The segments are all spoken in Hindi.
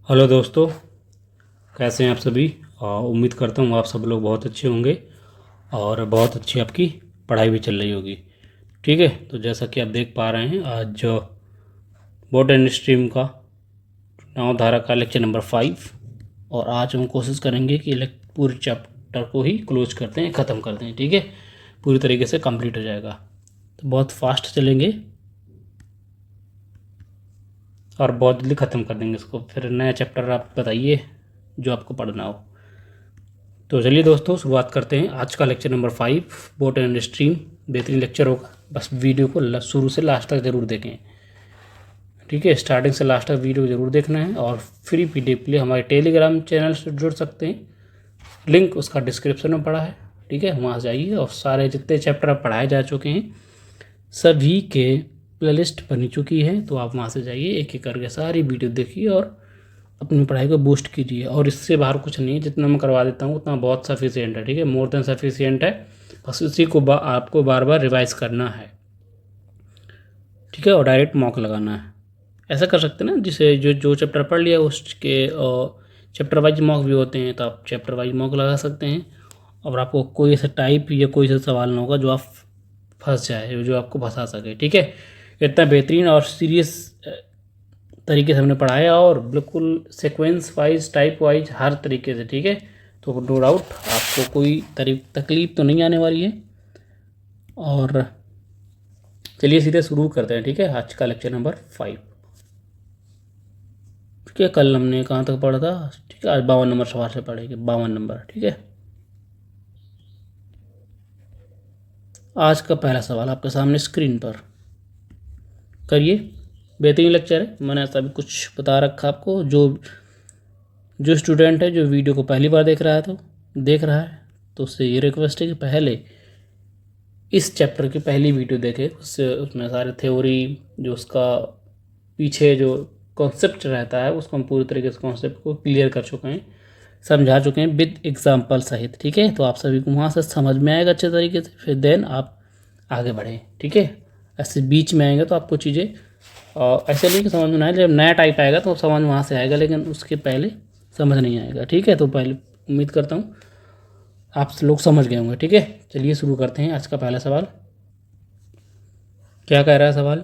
हेलो दोस्तों, कैसे हैं आप सभी। उम्मीद करता हूँ आप सब लोग बहुत अच्छे होंगे और बहुत अच्छी आपकी पढ़ाई भी चल रही होगी। ठीक है, तो जैसा कि आप देख पा रहे हैं आज बोर्ड एंड स्ट्रीम का नाव धारा का लेक्चर नंबर 5। और आज हम कोशिश करेंगे कि पूरे चैप्टर को ही क्लोज करते हैं, ख़त्म करते हैं। ठीक है, पूरी तरीके से कंप्लीट हो जाएगा, तो बहुत फास्ट चलेंगे और बहुत जल्दी ख़त्म कर देंगे इसको। फिर नया चैप्टर आप बताइए जो आपको पढ़ना हो। तो चलिए दोस्तों, शुरुआत करते हैं आज का lecture number 5, boat and stream. बेहतरीन लेक्चर होगा, बस वीडियो को शुरू से लास्ट तक ज़रूर देखें। ठीक है, स्टार्टिंग से लास्ट तक वीडियो ज़रूर देखना है। और फ्री पीडीएफ के लिए हमारे टेलीग्राम चैनल से जुड़ सकते हैं, लिंक उसका डिस्क्रिप्शन में पड़ा है। ठीक है, वहाँ जाइए और सारे जितने चैप्टर पढ़ाए जा चुके हैं सभी के प्लेलिस्ट बनी चुकी है, तो आप वहाँ से जाइए, एक एक करके सारी वीडियो देखिए और अपनी पढ़ाई को बूस्ट कीजिए। और इससे बाहर कुछ नहीं है, जितना मैं करवा देता हूँ उतना बहुत सफिशियंट है। ठीक है, मोर देन सफिशियंट है, बस इसी को आपको बार बार रिवाइज करना है। ठीक है, और डायरेक्ट मॉक लगाना है। ऐसा कर सकते हैं ना, जिसे जो जो चैप्टर पढ़ लिया उसके चैप्टर वाइज मॉक भी होते हैं, तो आप चैप्टर वाइज मॉक लगा सकते हैं। और आपको कोई ऐसा टाइप या कोई ऐसा सवाल ना होगा जो आप फंस जाए, जो आपको फंसा सके। ठीक है, इतना बेहतरीन और सीरियस तरीके से हमने पढ़ाया और बिल्कुल सीक्वेंस वाइज, टाइप वाइज, हर तरीके से। ठीक है, तो नो डाउट आपको कोई तकलीफ तो नहीं आने वाली है। और चलिए सीधे शुरू करते हैं। ठीक है, आज का लेक्चर नंबर 5। ठीक है, कल हमने कहाँ तक पढ़ा था। ठीक है, आज 52 नंबर सवाल से पढ़ेंगे, 52 नंबर। ठीक है, आज का पहला सवाल आपके सामने स्क्रीन पर करिए। बेहतरीन लेक्चर है, मैंने सभी कुछ बता रखा आपको। जो जो स्टूडेंट है जो वीडियो को पहली बार देख रहा है तो उससे ये रिक्वेस्ट है कि पहले इस चैप्टर की पहली वीडियो देखे। उससे उसमें सारे थ्योरी, जो उसका पीछे जो कॉन्सेप्ट रहता है उसको हम पूरी तरीके से कॉन्सेप्ट को क्लियर कर चुके हैं, समझा चुके हैं विद एग्जाम्पल सहित। ठीक है, तो आप सभी को वहाँ से समझ में आएगा अच्छे तरीके से, फिर देन आप आगे बढ़ें। ठीक है, ऐसे बीच में आएंगे तो आपको चीज़ें ऐसे नहीं कि समझ में ना आए। जब नया टाइप आएगा तो समझ वहाँ से आएगा, लेकिन उसके पहले समझ नहीं आएगा। ठीक है, तो पहले उम्मीद करता हूँ आप लोग समझ गए होंगे। ठीक है, चलिए शुरू करते हैं। आज का पहला सवाल क्या कह रहा है सवाल।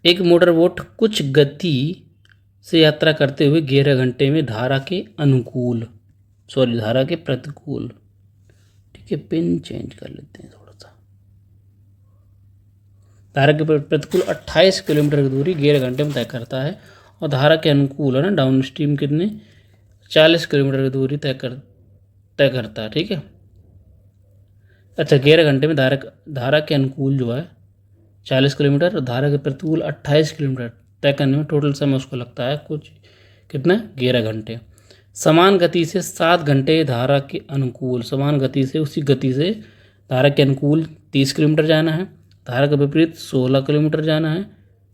एक मोटर बोट कुछ गति से यात्रा करते हुए 11 घंटे में धारा के प्रतिकूल। ठीक है, पिन चेंज कर लेते हैं थोड़ा सा। धारा के प्रतिकूल 28 किलोमीटर की दूरी 11 घंटे में तय करता है, और धारा के अनुकूल है ना, डाउन स्ट्रीम कितने 40 किलोमीटर की दूरी तय करता है। ठीक है, अच्छा 11 घंटे में धारा के अनुकूल जो है 40 किलोमीटर और धारा के प्रतिकूल 28 किलोमीटर तय करने में टोटल समय उसको लगता है कुछ कितना 11 घंटे। समान गति से 7 घंटे धारा के अनुकूल, समान गति से उसी गति से धारा के अनुकूल 30 किलोमीटर जाना है, धारा के विपरीत 16 किलोमीटर जाना है।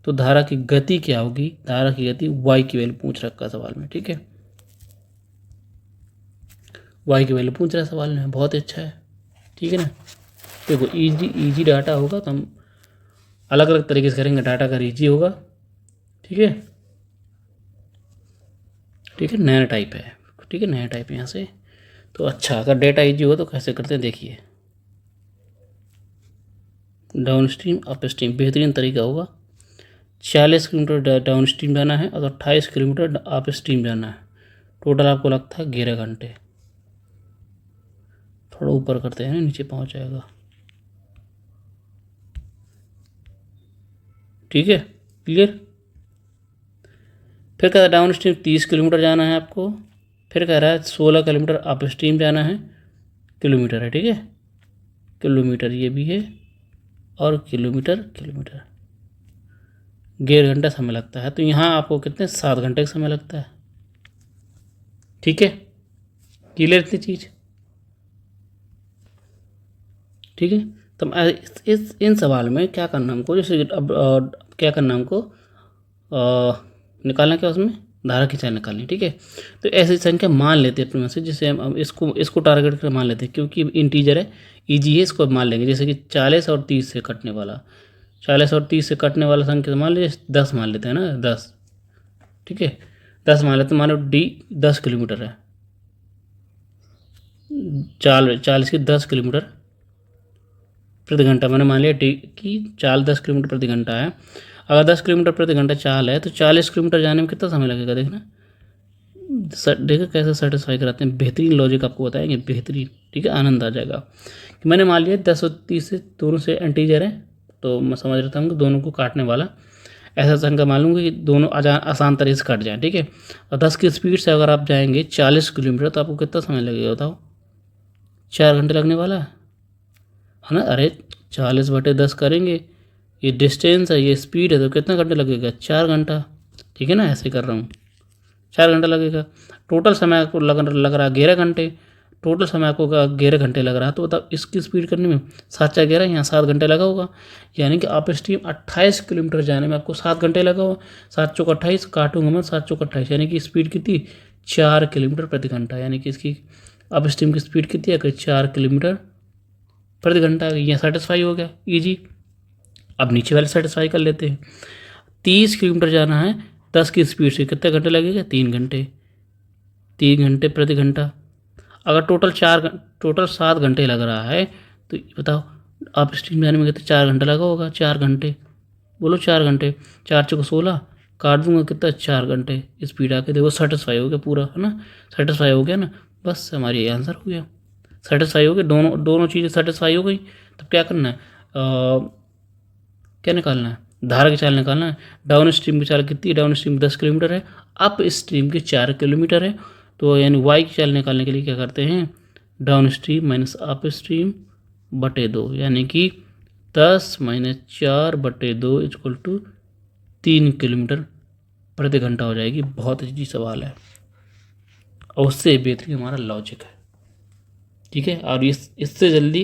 तो धारा की गति क्या होगी, धारा की गति y की वैल्यू पूछ रखा सवाल में। ठीक है, y की वैल्यू पूछ रहा सवाल में, बहुत अच्छा है। ठीक है ना, देखो इजी डाटा होगा तो हम अलग अलग तरीके से करेंगे, डाटा का इजी होगा। ठीक है, ठीक है, नया टाइप है। ठीक है, नया टाइप यहाँ से। तो अच्छा, अगर डेटा इजी हो तो कैसे करते हैं देखिए। डाउन स्ट्रीम अप स्ट्रीम बेहतरीन तरीका होगा। 40 किलोमीटर डाउन स्ट्रीम जाना है और 28 किलोमीटर अप स्ट्रीम जाना है। टोटल आपको लगता है 11 घंटे। थोड़ा ऊपर करते हैं, नीचे पहुँच जाएगा। ठीक है, क्लियर। फिर कह रहा है डाउन स्ट्रीम 30 किलोमीटर जाना है आपको। फिर कह रहा है 16 किलोमीटर अप स्ट्रीम जाना है। किलोमीटर है, ठीक है, किलोमीटर ये भी है, और किलोमीटर 11 घंटा समय लगता है। तो यहाँ आपको कितने 7 घंटे का समय लगता है। ठीक है, क्लियर इतनी चीज़। ठीक है, तो इस इन सवाल में क्या करना हमको, जैसे अब क्या करना हमको, निकालना क्या उसमें धारा की चाल निकालनी। ठीक है, तो ऐसी संख्या मान लेते हैं अपने में से, जैसे हम इसको टारगेट कर मान लेते हैं, क्योंकि इंटीजर है, ईजी है, इसको मान लेंगे। जैसे कि 40 और 30 से कटने वाला 40 और 30 से कटने वाला संख्या मान लीजिए 10 मान लेते हैं ना, 10, ठीक है, 10 मान लेते हैं। मानो डी 10 किलोमीटर है, 40 की 10 किलोमीटर प्रति घंटा, मैंने मान लिया डी की चाल 10 किलोमीटर प्रति घंटा है। अगर 10 किलोमीटर प्रति घंटा चाल है तो 40 किलोमीटर जाने में कितना समय लगेगा, देखना। देखो कैसे सेटिस्फाई कराते हैं, बेहतरीन लॉजिक आपको बताएंगे, बेहतरीन, ठीक है, आनंद आ जाएगा। कि मैंने मान लिया 10 और 30 से दोनों से इंटीजर है, तो मैं समझ रहा था कि दोनों को काटने वाला ऐसा संख्या मान लूँगा कि दोनों आसान तरीके से कट जाएँ, ठीक है। और 10 की स्पीड से अगर आप जाएंगे 40 किलोमीटर तो आपको कितना समय लगेगा बताओ, 4 घंटे लगने वाला है ना। अरे 40/10 करेंगे, ये डिस्टेंस है, ये स्पीड है, तो कितना घंटे लगेगा, 4 घंटा, ठीक है ना। ऐसे कर रहा हूँ, 4 घंटा लगेगा। टोटल समय आपको लग रहा है 11 घंटे, टोटल समय आपको 11 घंटे लग रहा है, तो बताओ इसकी स्पीड करने में 7×4 = 11, यहाँ 7 घंटे लगा होगा। यानी कि आप स्ट्रीम 28 किलोमीटर जाने में आपको 7 घंटे लगा होगा। 7×4 = 28, काटूंगा मैं, 7×4 = 28, यानी कि स्पीड कितनी, 4 किलोमीटर प्रति घंटा। यानी कि इसकी अब स्ट्रीम की स्पीड कितनी है, 4 किलोमीटर प्रति घंटा। यहाँ सेटिस्फाई हो गया, ईजी। अब नीचे वाले सेटिस्फाई कर लेते हैं। 30 किलोमीटर जाना है 10 की स्पीड से, कितने घंटे लगेगा, 3 घंटे, 3 घंटे प्रति घंटा। अगर टोटल 7 घंटे लग रहा है तो बताओ आप स्ट्रीम जाने में कितने, 4 घंटे लगा होगा, 4 घंटे, बोलो 4 घंटे, 4×4 = 16, काट दूंगा कितना, 4 घंटे। स्पीड आके देखो सेटिस्फाई हो गया पूरा, है ना, सेटिस्फाई हो गया ना, बस हमारी आंसर हो गया, सेटिस्फाई हो गया, दोनों चीज़ें सेटिस्फाई हो गई। तब क्या करना है, क्या निकालना है, धारा की चाल निकालना है। डाउन स्ट्रीम की चाल कितनी है, डाउन स्ट्रीम 10 किलोमीटर है, अप स्ट्रीम की 4 किलोमीटर है। तो यानी वाई की चाल निकालने के लिए क्या करते हैं, down stream minus up stream बटे 2, यानी कि 10 - 4/2 = 3 किलोमीटर प्रति घंटा हो जाएगी। बहुत ईजी सवाल है और उससे बेहतरीन हमारा लॉजिक है, ठीक है। और इससे जल्दी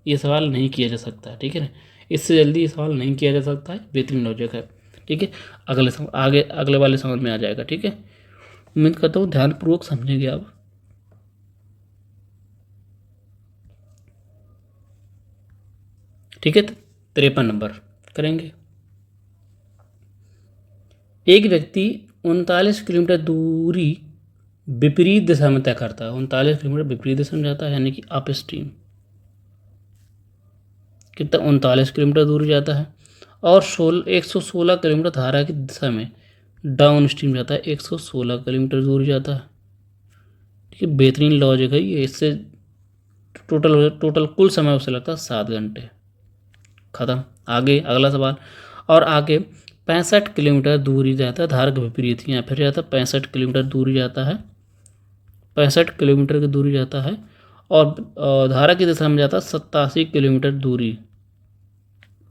ये सवाल नहीं किया जा सकता है, ठीक है ना, इससे जल्दी ये सवाल नहीं किया जा सकता है, बेहतरीन लॉजिक है, ठीक है। अगले वाले सवाल में आ जाएगा, ठीक है। उम्मीद करता हूँ ध्यानपूर्वक समझेंगे आप, ठीक है। 53 नंबर करेंगे। एक व्यक्ति 39 किलोमीटर दूरी विपरीत दिशा में तय करता है, 39 किलोमीटर विपरीत दिशा में जाता है, यानी कि अप स्ट्रीम कितना, 39 किलोमीटर दूरी जाता है। और 116 किलोमीटर धारा की दिशा में डाउन स्ट्रीम जाता है, 116 किलोमीटर दूरी जाता है, ठीक है। बेहतरीन लॉजिक है ये, इससे टोटल कुल समय उसे लगता है 7 घंटे। खत्म। आगे अगला सवाल, और आगे 65 किलोमीटर दूरी जाता है धारा के विपरीत, यहाँ फिर जाता है 65 किलोमीटर दूरी जाता है, 65 किलोमीटर की दूरी जाता है। और धारा की दिशा में जाता है 87 किलोमीटर दूरी,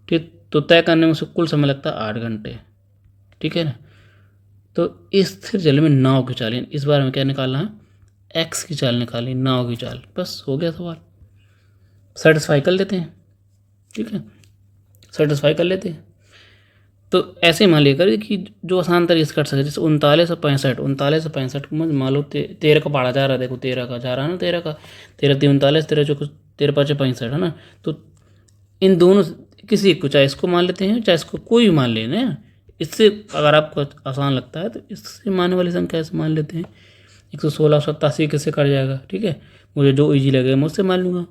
ठीक। तो तय करने में उसे कुल समय लगता है 8 घंटे, ठीक है ना। तो इस स्थिर जल में नाव की चाल, इस बार में क्या निकालना है, एक्स की चाल निकाली, नाव की चाल, बस हो गया सवाल। सेटिस्फाई कर लेते हैं, ठीक है, सेटिस्फाई कर लेते हैं। तो ऐसे मान लिया करिए कि जो आसान तरीके से कट सके, जैसे 39 और 65, 39 और 65 को मान लो 13 का पढ़ा जा रहा है, देखो 13 का जा रहा है ना, 13 का, 13 3 39, 13 5 65, है ना। तो इन दोनों किसी एक को, चाहे इसको मान लेते हैं चाहे इसको, कोई भी मान लेना। इससे अगर आपको आसान लगता है तो इससे मानने वाली संख्या ऐसे मान लेते हैं, 116 और 87 किससे कट जाएगा, ठीक है। मुझे जो ईजी लगेगा मैं उससे मान लूँगा,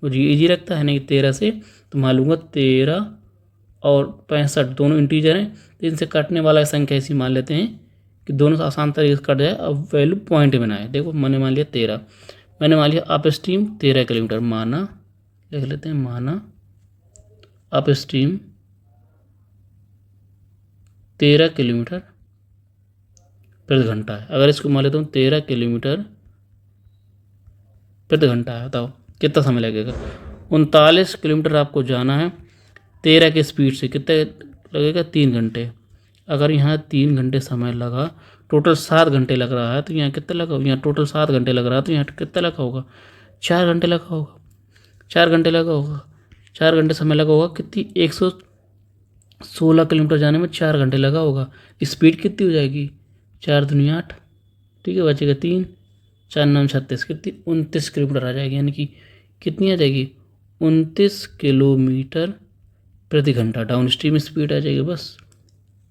मुझे ईजी लगता है नहीं 13 से, तो मान लूँगा 13 और 65 दोनों इंटीजर हैं, तो इनसे कटने वाला संख्या ऐसी मान लेते हैं कि दोनों आसान तरीके से कट जाए। अब वैल्यू पॉइंट में आए, देखो मैंने मान लिया 13, मैंने मान लिया अप स्ट्रीम 13 किलोमीटर, माना, लिख लेते हैं, माना अप स्ट्रीम 13 किलोमीटर प्रति घंटा है। अगर इसको मान लेता हूँ 13 किलोमीटर प्रति घंटा है, बताओ कितना समय लगेगा। 39 किलोमीटर आपको जाना है 13 की स्पीड से, कितना लगेगा, 3 घंटे। अगर यहाँ 3 घंटे समय लगा, टोटल 7 घंटे लग रहा है, तो यहाँ कितना लगा, यहाँ टोटल 7 घंटे लग रहा है, तो यहाँ कितना लगा होगा, 4 घंटे लगा होगा, 4 घंटे लगा होगा, 4 घंटे समय लगा होगा। कितनी, 116 किलोमीटर जाने में 4 घंटे लगा होगा। स्पीड कितनी हो जाएगी, 4 दूनी 8, ठीक है, बचेगा 3, 4 9 36, कितनी, 29 किलोमीटर आ जाएगी। यानी कि कितनी आ जाएगी, 29 किलोमीटर प्रति घंटा डाउन स्ट्रीम स्पीड आ जाएगी। बस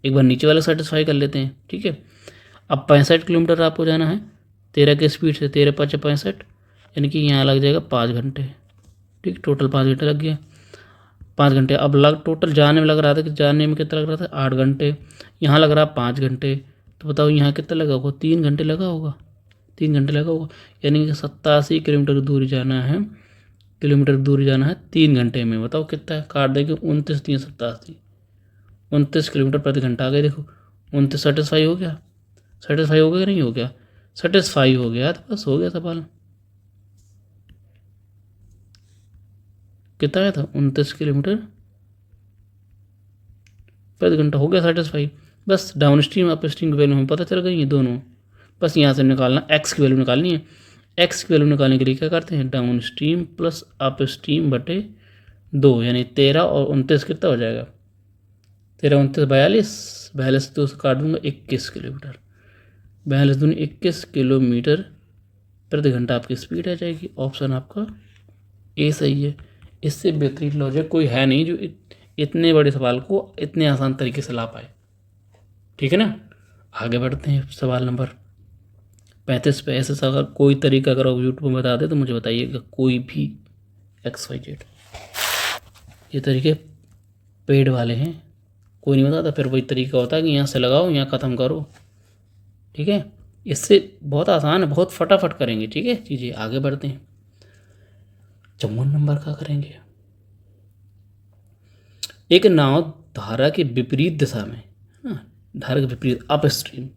एक बार नीचे वाला सेटिस्फाई कर लेते हैं, ठीक है। अब 65 किलोमीटर आपको जाना है 13 के स्पीड से, 13 5 65, यानी कि यहाँ लग जाएगा 5 घंटे, ठीक। टोटल 5 घंटे लग गया, 5 घंटे। अब टोटल जाने में लग रहा था कि जाने में कितना लग रहा था 8 घंटे, यहाँ लग रहा 5 घंटे। तो बताओ यहाँ कितना लगा होगा, 3 घंटे लगा होगा, 3 घंटे लगा होगा। यानी कि 87 किलोमीटर दूरी जाना है, 3 घंटे में। बताओ कितना है, काट देंगे 29 3 87, 29 किलोमीटर प्रति घंटा आ गए। देखो 29 सेटिस्फाई हो गया, सेटिस्फाई हो गया कि नहीं हो गया, सेटिस्फाई हो गया। तो बस हो गया सवाल। कितना आया था 29 किलोमीटर प्रति घंटा, हो गया सेटिस्फाई। बस डाउन स्ट्रीम अप स्ट्रीम की वैल्यू हमें पता चल गई है दोनों। बस यहाँ से निकालना, एक्स की वैल्यू निकालनी है। एक्स की वैल्यू निकालने के लिए क्या करते हैं, down stream plus up stream बटे 2, यानी 13 और 29 कितना हो जाएगा, 13 29 42, 42 2 से काट दूंगा 21 किलोमीटर, 42 दूनी 21 किलोमीटर प्रति घंटा आपकी स्पीड आ जाएगी। ऑप्शन आपका ए सही है। इससे बेहतरीन लॉजिक कोई है नहीं जो इतने बड़े सवाल को इतने आसान तरीके से ला पाए, ठीक है ना। आगे बढ़ते हैं, सवाल नंबर 35 पे। ऐसे अगर कोई तरीका अगर आप यूट्यूब में बता दे तो मुझे बताइएगा, कोई भी XYZ। ये तरीके पेड वाले हैं, कोई नहीं बताता, फिर वही तरीका होता है कि यहाँ से लगाओ यहाँ ख़त्म करो, ठीक है। इससे बहुत आसान है, बहुत फटाफट करेंगे, ठीक है। चीज़ें आगे बढ़ते हैं। 54 नंबर का करेंगे। एक नाव धारा के विपरीत दिशा में, धारा के विपरीत अप स्ट्रीम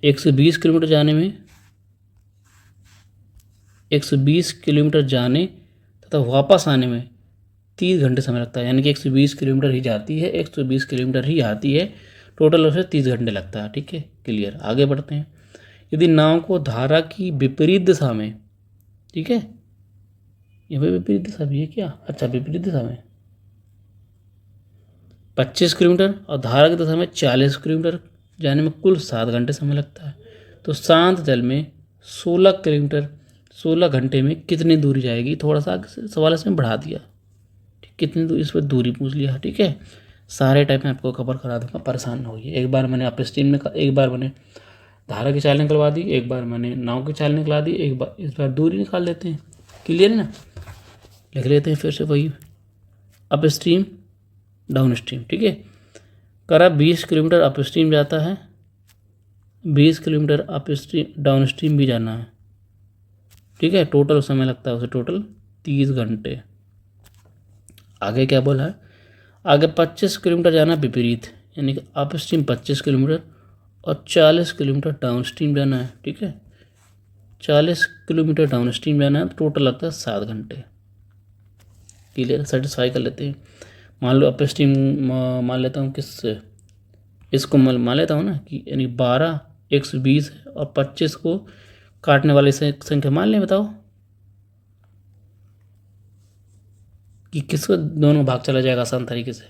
120 किलोमीटर जाने में, 120 किलोमीटर जाने तथा वापस आने में 30 घंटे समय लगता है। यानी कि 120 किलोमीटर ही जाती है, 120 किलोमीटर ही आती है, टोटल उसे 30 घंटे लगता है, ठीक है। क्लियर, आगे बढ़ते हैं। यदि नाव को धारा की विपरीत दिशा में, ठीक है, ये विपरीत दिशा भी है क्या, अच्छा विपरीत दिशा में 25 किलोमीटर और धारा की दिशा में 40 किलोमीटर जाने में कुल 7 घंटे समय लगता है, तो शांत जल में 16 किलोमीटर 16 घंटे में कितनी दूरी जाएगी। थोड़ा सा सवाल इसमें बढ़ा दिया, कितनी दूरी, इस पर दूरी पूछ लिया, ठीक है। सारे टाइप में आपको कवर करा दूंगा, परेशान न होइए। एक बार मैंने अपने स्ट्रीम में, एक बार मैंने धारा की चाल निकलवा दी, एक बार मैंने नाव की चाल निकला दी, एक बार इस बार दूरी निकाल देते हैं। क्लियर है ना, लिख लेते हैं फिर से वही, अप स्ट्रीम डाउन स्ट्रीम, ठीक है। करा 20 किलोमीटर अप स्ट्रीम जाता है, 20 kilometre up stream down stream भी जाना है, ठीक है। टोटल समय लगता है उसे टोटल 30 घंटे। आगे क्या बोला है, आगे 25 किलोमीटर जाना विपरीत, यानी कि अप स्ट्रीम 25 किलोमीटर और 40 किलोमीटर डाउन स्ट्रीम जाना है, ठीक है। 40 किलोमीटर डाउन स्ट्रीम जाना है, तो टोटल लगता है 7 घंटे। क्लियर, सेटिस्फाई कर लेते हैं। मान लो अप स्ट्रीम मान लेता हूँ किस, इसको मान लेता हूँ ना कि यानी 12 120 है और 25 को काटने वाली संख्या मान लें। बताओ कि किसको दोनों भाग चला जाएगा आसान तरीके से।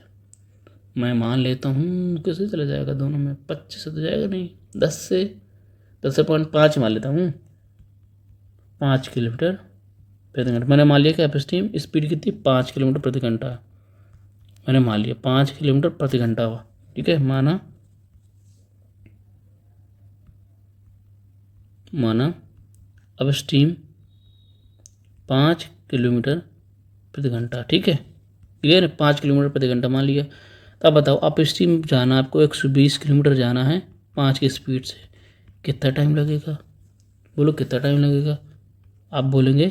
मैं मान लेता हूँ किससे चला जाएगा दोनों में, 25 से तो जाएगा नहीं, 10 से 5 मान लेता हूँ, 5 किलोमीटर प्रति घंटा। मैंने मान लिया कि अप स्ट्रीम स्पीड कितनी 5 किलोमीटर प्रति घंटा, मैंने मान लिया 5 किलोमीटर प्रति घंटा हुआ, ठीक है। माना अब स्ट्रीम 5 किलोमीटर प्रति घंटा, ठीक है। क्लियर है, 5 किलोमीटर प्रति घंटा मान लिया। तो अब बताओ अप स्ट्रीम जाना आपको 120 किलोमीटर जाना है 5 की स्पीड से, कितना टाइम लगेगा, बोलो कितना टाइम लगेगा। आप बोलेंगे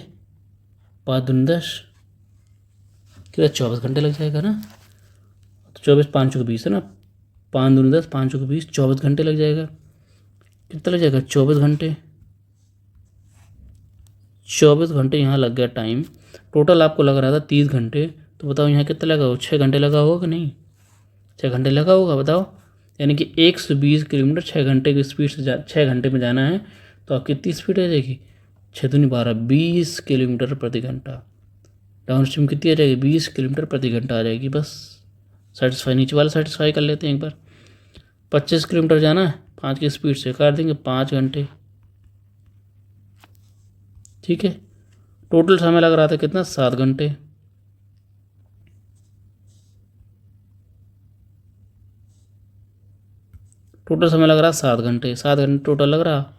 5 दूनी 10, क्या 24 घंटे लग जाएगा ना। तो 24 5 को 20 है ना, 5 दूनी 10 5 को 20, 24 घंटे लग जाएगा। कितना लग जाएगा 24 घंटे, 24 घंटे यहाँ लग गया टाइम। टोटल आपको लग रहा था 30 घंटे, तो बताओ यहाँ कितना लगा होगा, 6 घंटे लगा होगा कि नहीं, 6 घंटे लगा होगा बताओ। यानी कि 120 किलोमीटर 6 घंटे की स्पीड से 6 घंटे में जाना है, तो आप कितनी स्पीड आ जाएगी, 6 दूनी 12 20 किलोमीटर प्रति घंटा। डाउन स्ट्रीम कितनी आ जाएगी 20 किलोमीटर प्रति घंटा आ जाएगी। बस सेटिस्फाई, नीचे वाला सेटिस्फाई कर लेते हैं एक बार। 25 किलोमीटर जाना है 5 की स्पीड से, कर देंगे 5 घंटे, ठीक है। टोटल समय लग रहा था कितना 7 घंटे, टोटल समय लग रहा 7 घंटे, 7 घंटे टोटल लग रहा।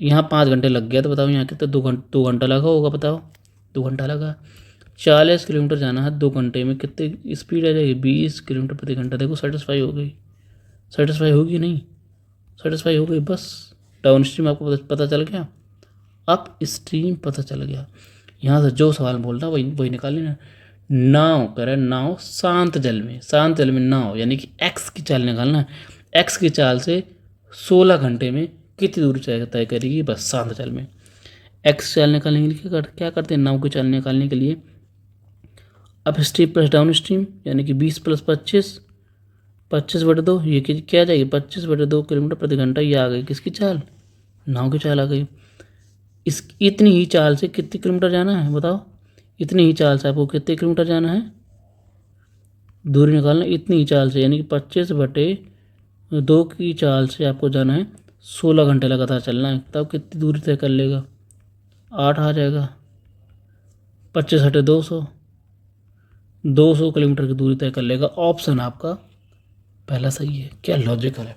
यहाँ 5 घंटे लग गया, तो बताओ यहाँ कितना 2 घंटा लगा होगा, बताओ 2 घंटा लगा। 40 किलोमीटर जाना है 2 घंटे में, कितनी स्पीड आ जाएगी? 20 किलोमीटर प्रति घंटा। देखो सेटिस्फाई हो गई, सेटिस्फाई होगी नहीं, सेटिस्फाई हो गई। बस डाउन स्ट्रीम आपको पता चल गया, अप स्ट्रीम पता चल गया। यहाँ से जो सवाल बोल रहा वही वही निकाल लेना। नाव कह रहा है, नाव शांत जल में, शांत जल में नाव यानी कि एक्स की चाल निकालना है। एक्स की चाल से 16 घंटे में कितनी दूरी तय करेगी? बस शांत जल में। एक्स चाल निकालने के लिए क्या करते हैं? नाव की चाल निकालने के लिए up stream plus down stream यानी कि 20 + 25, 25/2, ये क्या आ जाएगी? 25/2 किलोमीटर प्रति घंटा। ये आ गई किसकी चाल? नाव की चाल आ गई। इस इतनी ही चाल से कितने किलोमीटर जाना है बताओ? इतनी ही चाल से आपको कितने किलोमीटर जाना है? दूरी निकालना इतनी ही चाल से, यानी कि 25/2 की चाल से आपको जाना है 16 घंटे लगातार चलना है। तब कितनी दूरी तय कर लेगा? 8 आ जाएगा। 25/200, 200 किलोमीटर की दूरी तय कर लेगा। ऑप्शन आपका पहला सही है। क्या लॉजिकल है,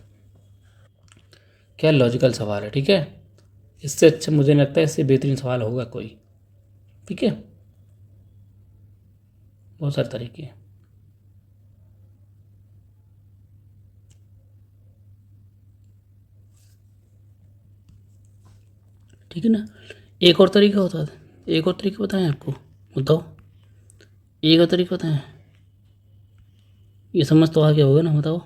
क्या लॉजिकल सवाल है। ठीक है, इससे अच्छा मुझे नहीं लगता है, इससे बेहतरीन सवाल होगा कोई। ठीक है, बहुत सारे तरीके हैं। ठीक है ना, एक और तरीका होता है, एक और तरीका बताएं आपको, बताओ एक और तरीका बताएं। ये समझ तो आ गया होगा ना, बताओ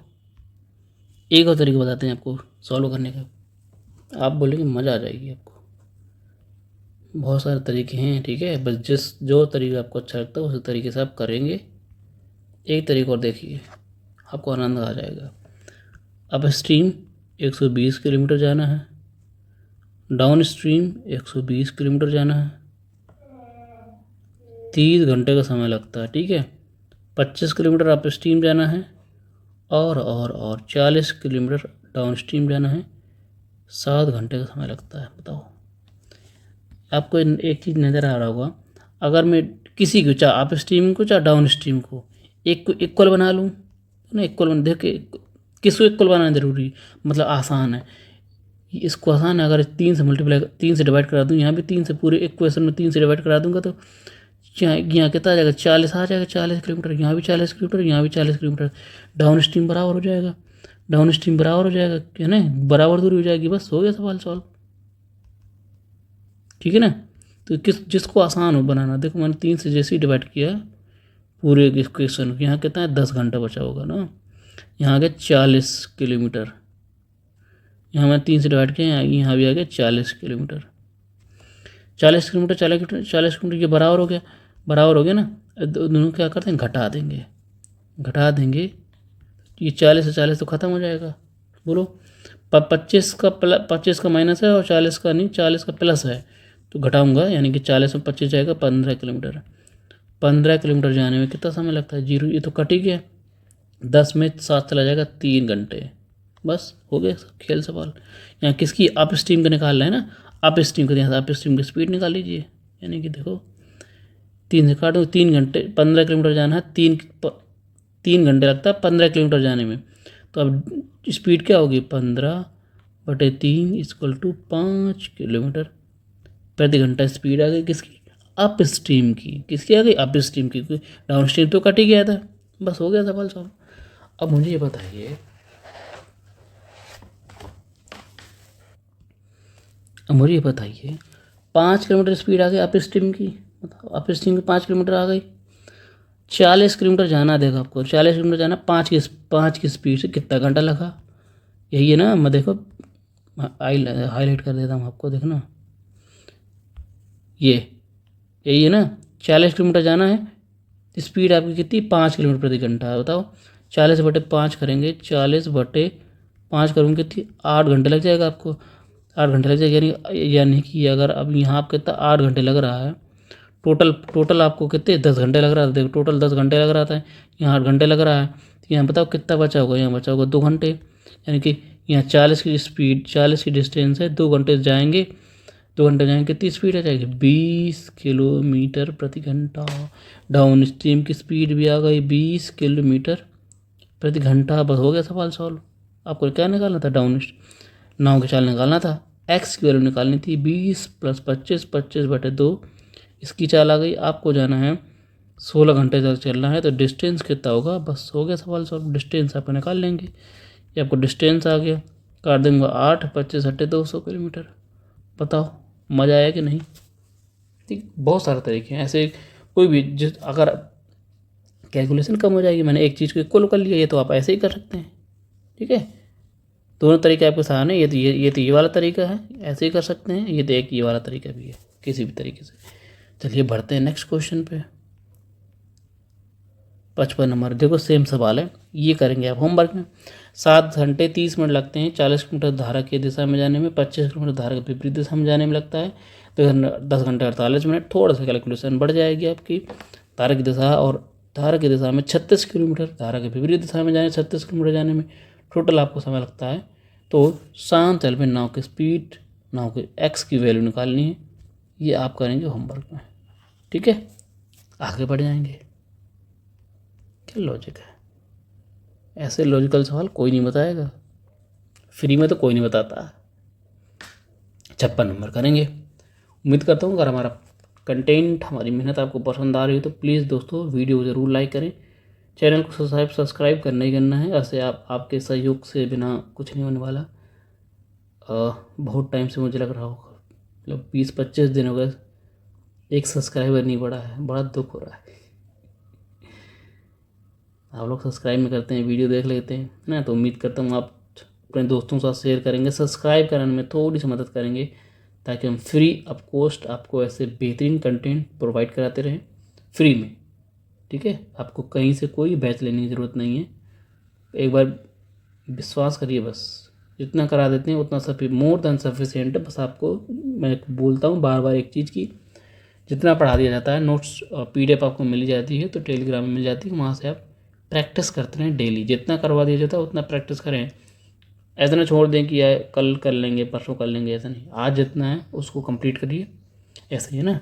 एक और तरीका बताते हैं आपको सॉल्व करने का। आप बोलेंगे मज़ा आ जाएगी आपको। बहुत सारे तरीके हैं, ठीक है, बस जो तरीका आपको अच्छा लगता है उसी तरीके से आप करेंगे। एक तरीका और देखिए, आपको आनंद आ जाएगा। अप स्ट्रीम 120 किलोमीटर जाना है, डाउन स्ट्रीम 120 किलोमीटर जाना है, 30 घंटे का समय लगता है। ठीक है, 25 किलोमीटर अप स्ट्रीम जाना है और 40 किलोमीटर डाउन स्ट्रीम जाना है, 7 घंटे का समय लगता है। बताओ, आपको एक चीज़ नज़र आ रहा होगा, अगर मैं किसी को चाहे अप स्ट्रीम को चाहे डाउन स्ट्रीम को एक को इक्वल बना लूँ ना, इक्वल बना देख के किसको इक्वल बनाना ज़रूरी, मतलब आसान है। इसको आसान है, अगर 3 से मल्टीप्लाई 3 से डिवाइड करा दूँ, यहाँ भी 3 से, पूरे इक्वेशन में 3 से डिवाइड करा दूँगा तो यहाँ कितना आ जाएगा? 40 आ जाएगा। 40 किलोमीटर, यहाँ भी 40 किलोमीटर, यहाँ भी 40 किलोमीटर। डाउन स्ट्रीम बराबर हो जाएगा, डाउन स्ट्रीम बराबर हो जाएगा, है ना, बराबर दूरी हो जाएगी। बस हो गया सवाल सॉल्व। ठीक है ना, तो जिसको आसान हो बनाना, देखो मैंने 3 से जैसे ही डिवाइड किया पूरे इक्वेशन, यहाँ कितना है? 10 घंटा बचा होगा ना। यहाँ आ गया 40 किलोमीटर, यहाँ मैंने 3 से डिवाइड किया, यहाँ भी आ गया 40 किलोमीटर। 40 किलोमीटर, 40 किलोमीटर ये बराबर हो गया, बराबर हो गया ना। दोनों क्या करते हैं? घटा देंगे, घटा देंगे। ये 40 से 40 तो ख़त्म हो जाएगा। बोलो 25 का माइनस है और 40 का नहीं, 40 का प्लस है, तो घटाऊंगा, यानी कि 40 में 25 जाएगा 15 किलोमीटर। 15 किलोमीटर जाने में कितना समय लगता है? 0, ये तो कट ही गया। 10 में 7 चला जाएगा, 3 घंटे। बस हो गया खेल सवाल। यहाँ किसकी? अप स्ट्रीम का निकाल रहा है ना, अप स्ट्रीम का। यहाँ से अप स्ट्रीम की स्पीड निकाल लीजिए, यानी कि देखो 3 से काटो, 3 घंटे, 15 किलोमीटर जाना है, 3 घंटे लगता है 15 किलोमीटर जाने में। तो अब स्पीड क्या होगी? 15/3 = 5 किलोमीटर प्रति घंटा स्पीड आ गई किसकी? अप स्ट्रीम की। किसकी आ गई? अप स्ट्रीम की, डाउन स्ट्रीम तो कट ही गया था। बस हो गया सवाल सॉल्व। अब मुझे ये बताइए, अब मुझे ये बताइए 5 किलोमीटर स्पीड आ गई अप स्ट्रीम की, बताओ अप स्ट्रीम की 5 किलोमीटर आ गई। 40 किलोमीटर जाना, देखो आपको 40 किलोमीटर जाना, 5 की स्पीड से कितना घंटा लगा? यही है ना, मैं देखो हाईलाइट कर देता हूँ आपको, देखना ये यही है ना। 40 किलोमीटर जाना है, स्पीड आपकी कितनी? 5 किलोमीटर प्रति घंटा। बताओ 40/5 करेंगे, 40/5 करूँगी कितनी? 8 घंटे लग जाएगा आपको, 8 घंटे लग जाएगा। यानी कि अगर अब यहाँ आप कितना 8 घंटे लग रहा है, टोटल आपको कितने? 10 घंटे लग रहा था। देखो टोटल 10 घंटे लग रहा था, यहाँ 8 घंटे लग रहा है, तो यहाँ बताओ कितना बचा होगा? यहाँ बचा होगा 2 घंटे। यानी कि यहाँ 40 की स्पीड, 40 की डिस्टेंस है, 2 घंटे जाएंगे, 2 घंटे जाएंगे, कितनी स्पीड आ जाएगी? 20 किलोमीटर प्रति घंटा। डाउन स्ट्रीम की स्पीड भी आ गई 20 किलोमीटर प्रति घंटा। बस हो गया सवाल सॉल्व। आपको क्या निकालना था, डाउन नाव की चाल निकालना था। एक्स की वैल्यू निकालनी थी 20 + 25, 25/2 इसकी चाल आ गई। आपको जाना है 16 घंटे तक चलना है, तो डिस्टेंस कितना होगा, बस हो गया सवाल सॉल्व। डिस्टेंस आप निकाल लेंगे, ये आपको डिस्टेंस आ गया, काट देंगे 8, 25 × 200 किलोमीटर। बताओ मज़ा आया कि नहीं। ठीक, बहुत सारे तरीके हैं ऐसे, कोई भी जिस अगर कैलकुलेशन कम हो जाएगी, मैंने एक चीज़ को इक्वल कर लिया, ये तो आप ऐसे ही कर सकते हैं। ठीक है, दोनों तरीके आपके सामने, ये तो ये वाला तरीका है, ऐसे ही कर सकते हैं, ये तो एक ये वाला तरीका भी है, किसी भी तरीके से। चलिए बढ़ते हैं नेक्स्ट क्वेश्चन पे। 55 नंबर, देखो सेम सवाल है, ये करेंगे आप होमवर्क में। 7 घंटे 30 मिनट लगते हैं 40 किलोमीटर धारा की दिशा में जाने में, 25 किलोमीटर धारा के विपरीत दिशा में जाने में लगता है। तो 10 घंटे 48 मिनट, थोड़ा सा कैलकुलेशन बढ़ जाएगी आपकी। धारा की दिशा और धारा की दिशा में 36 किलोमीटर, धारा के विपरीत दिशा में जाने 36 किलोमीटर जाने में टोटल आपको समय लगता है। तो शांत जल में नाव की स्पीड, नाव के एक्स की वैल्यू निकालनी है, ये आप करेंगे होमवर्क में। ठीक है, आगे बढ़ जाएंगे। क्या लॉजिक है, ऐसे लॉजिकल सवाल कोई नहीं बताएगा, फ्री में तो कोई नहीं बताता। 56 नंबर करेंगे। उम्मीद करता हूँ अगर हमारा कंटेंट, हमारी मेहनत आपको पसंद आ रही है तो प्लीज़ दोस्तों वीडियो ज़रूर लाइक करें, चैनल को सब्सक्राइब करना ही करना है। ऐसे आपके सहयोग से बिना कुछ नहीं होने वाला। बहुत टाइम से मुझे लग रहा होगा, मतलब 20-25 दिन हो गए, एक सब्सक्राइबर नहीं बढ़ा है, बड़ा दुख हो रहा है। आप लोग सब्सक्राइब में करते हैं, वीडियो देख लेते हैं ना, तो उम्मीद करता हूँ आप अपने दोस्तों के साथ शेयर करेंगे, सब्सक्राइब कराने में थोड़ी सी मदद करेंगे, ताकि हम फ्री ऑफ कॉस्ट आपको ऐसे बेहतरीन कंटेंट प्रोवाइड कराते रहें फ्री में। ठीक है, आपको कहीं से कोई बैच लेने की ज़रूरत नहीं है, एक बार विश्वास करिए, बस जितना करा देते हैं उतना मोर देन सफिशिएंट है। बस आपको मैं बोलता हूँ बार बार एक चीज़ की, जितना पढ़ा दिया जाता है, नोट्स PDF आपको मिल जाती है, तो टेलीग्राम में मिल जाती है, वहाँ से आप प्रैक्टिस करते रहें डेली। जितना करवा दिया जाता है उतना प्रैक्टिस करें, ऐसा ना छोड़ दें कि यार कल कर लेंगे, परसों कर लेंगे, ऐसा नहीं। आज जितना है उसको कंप्लीट करिए, ऐसा ही है ना।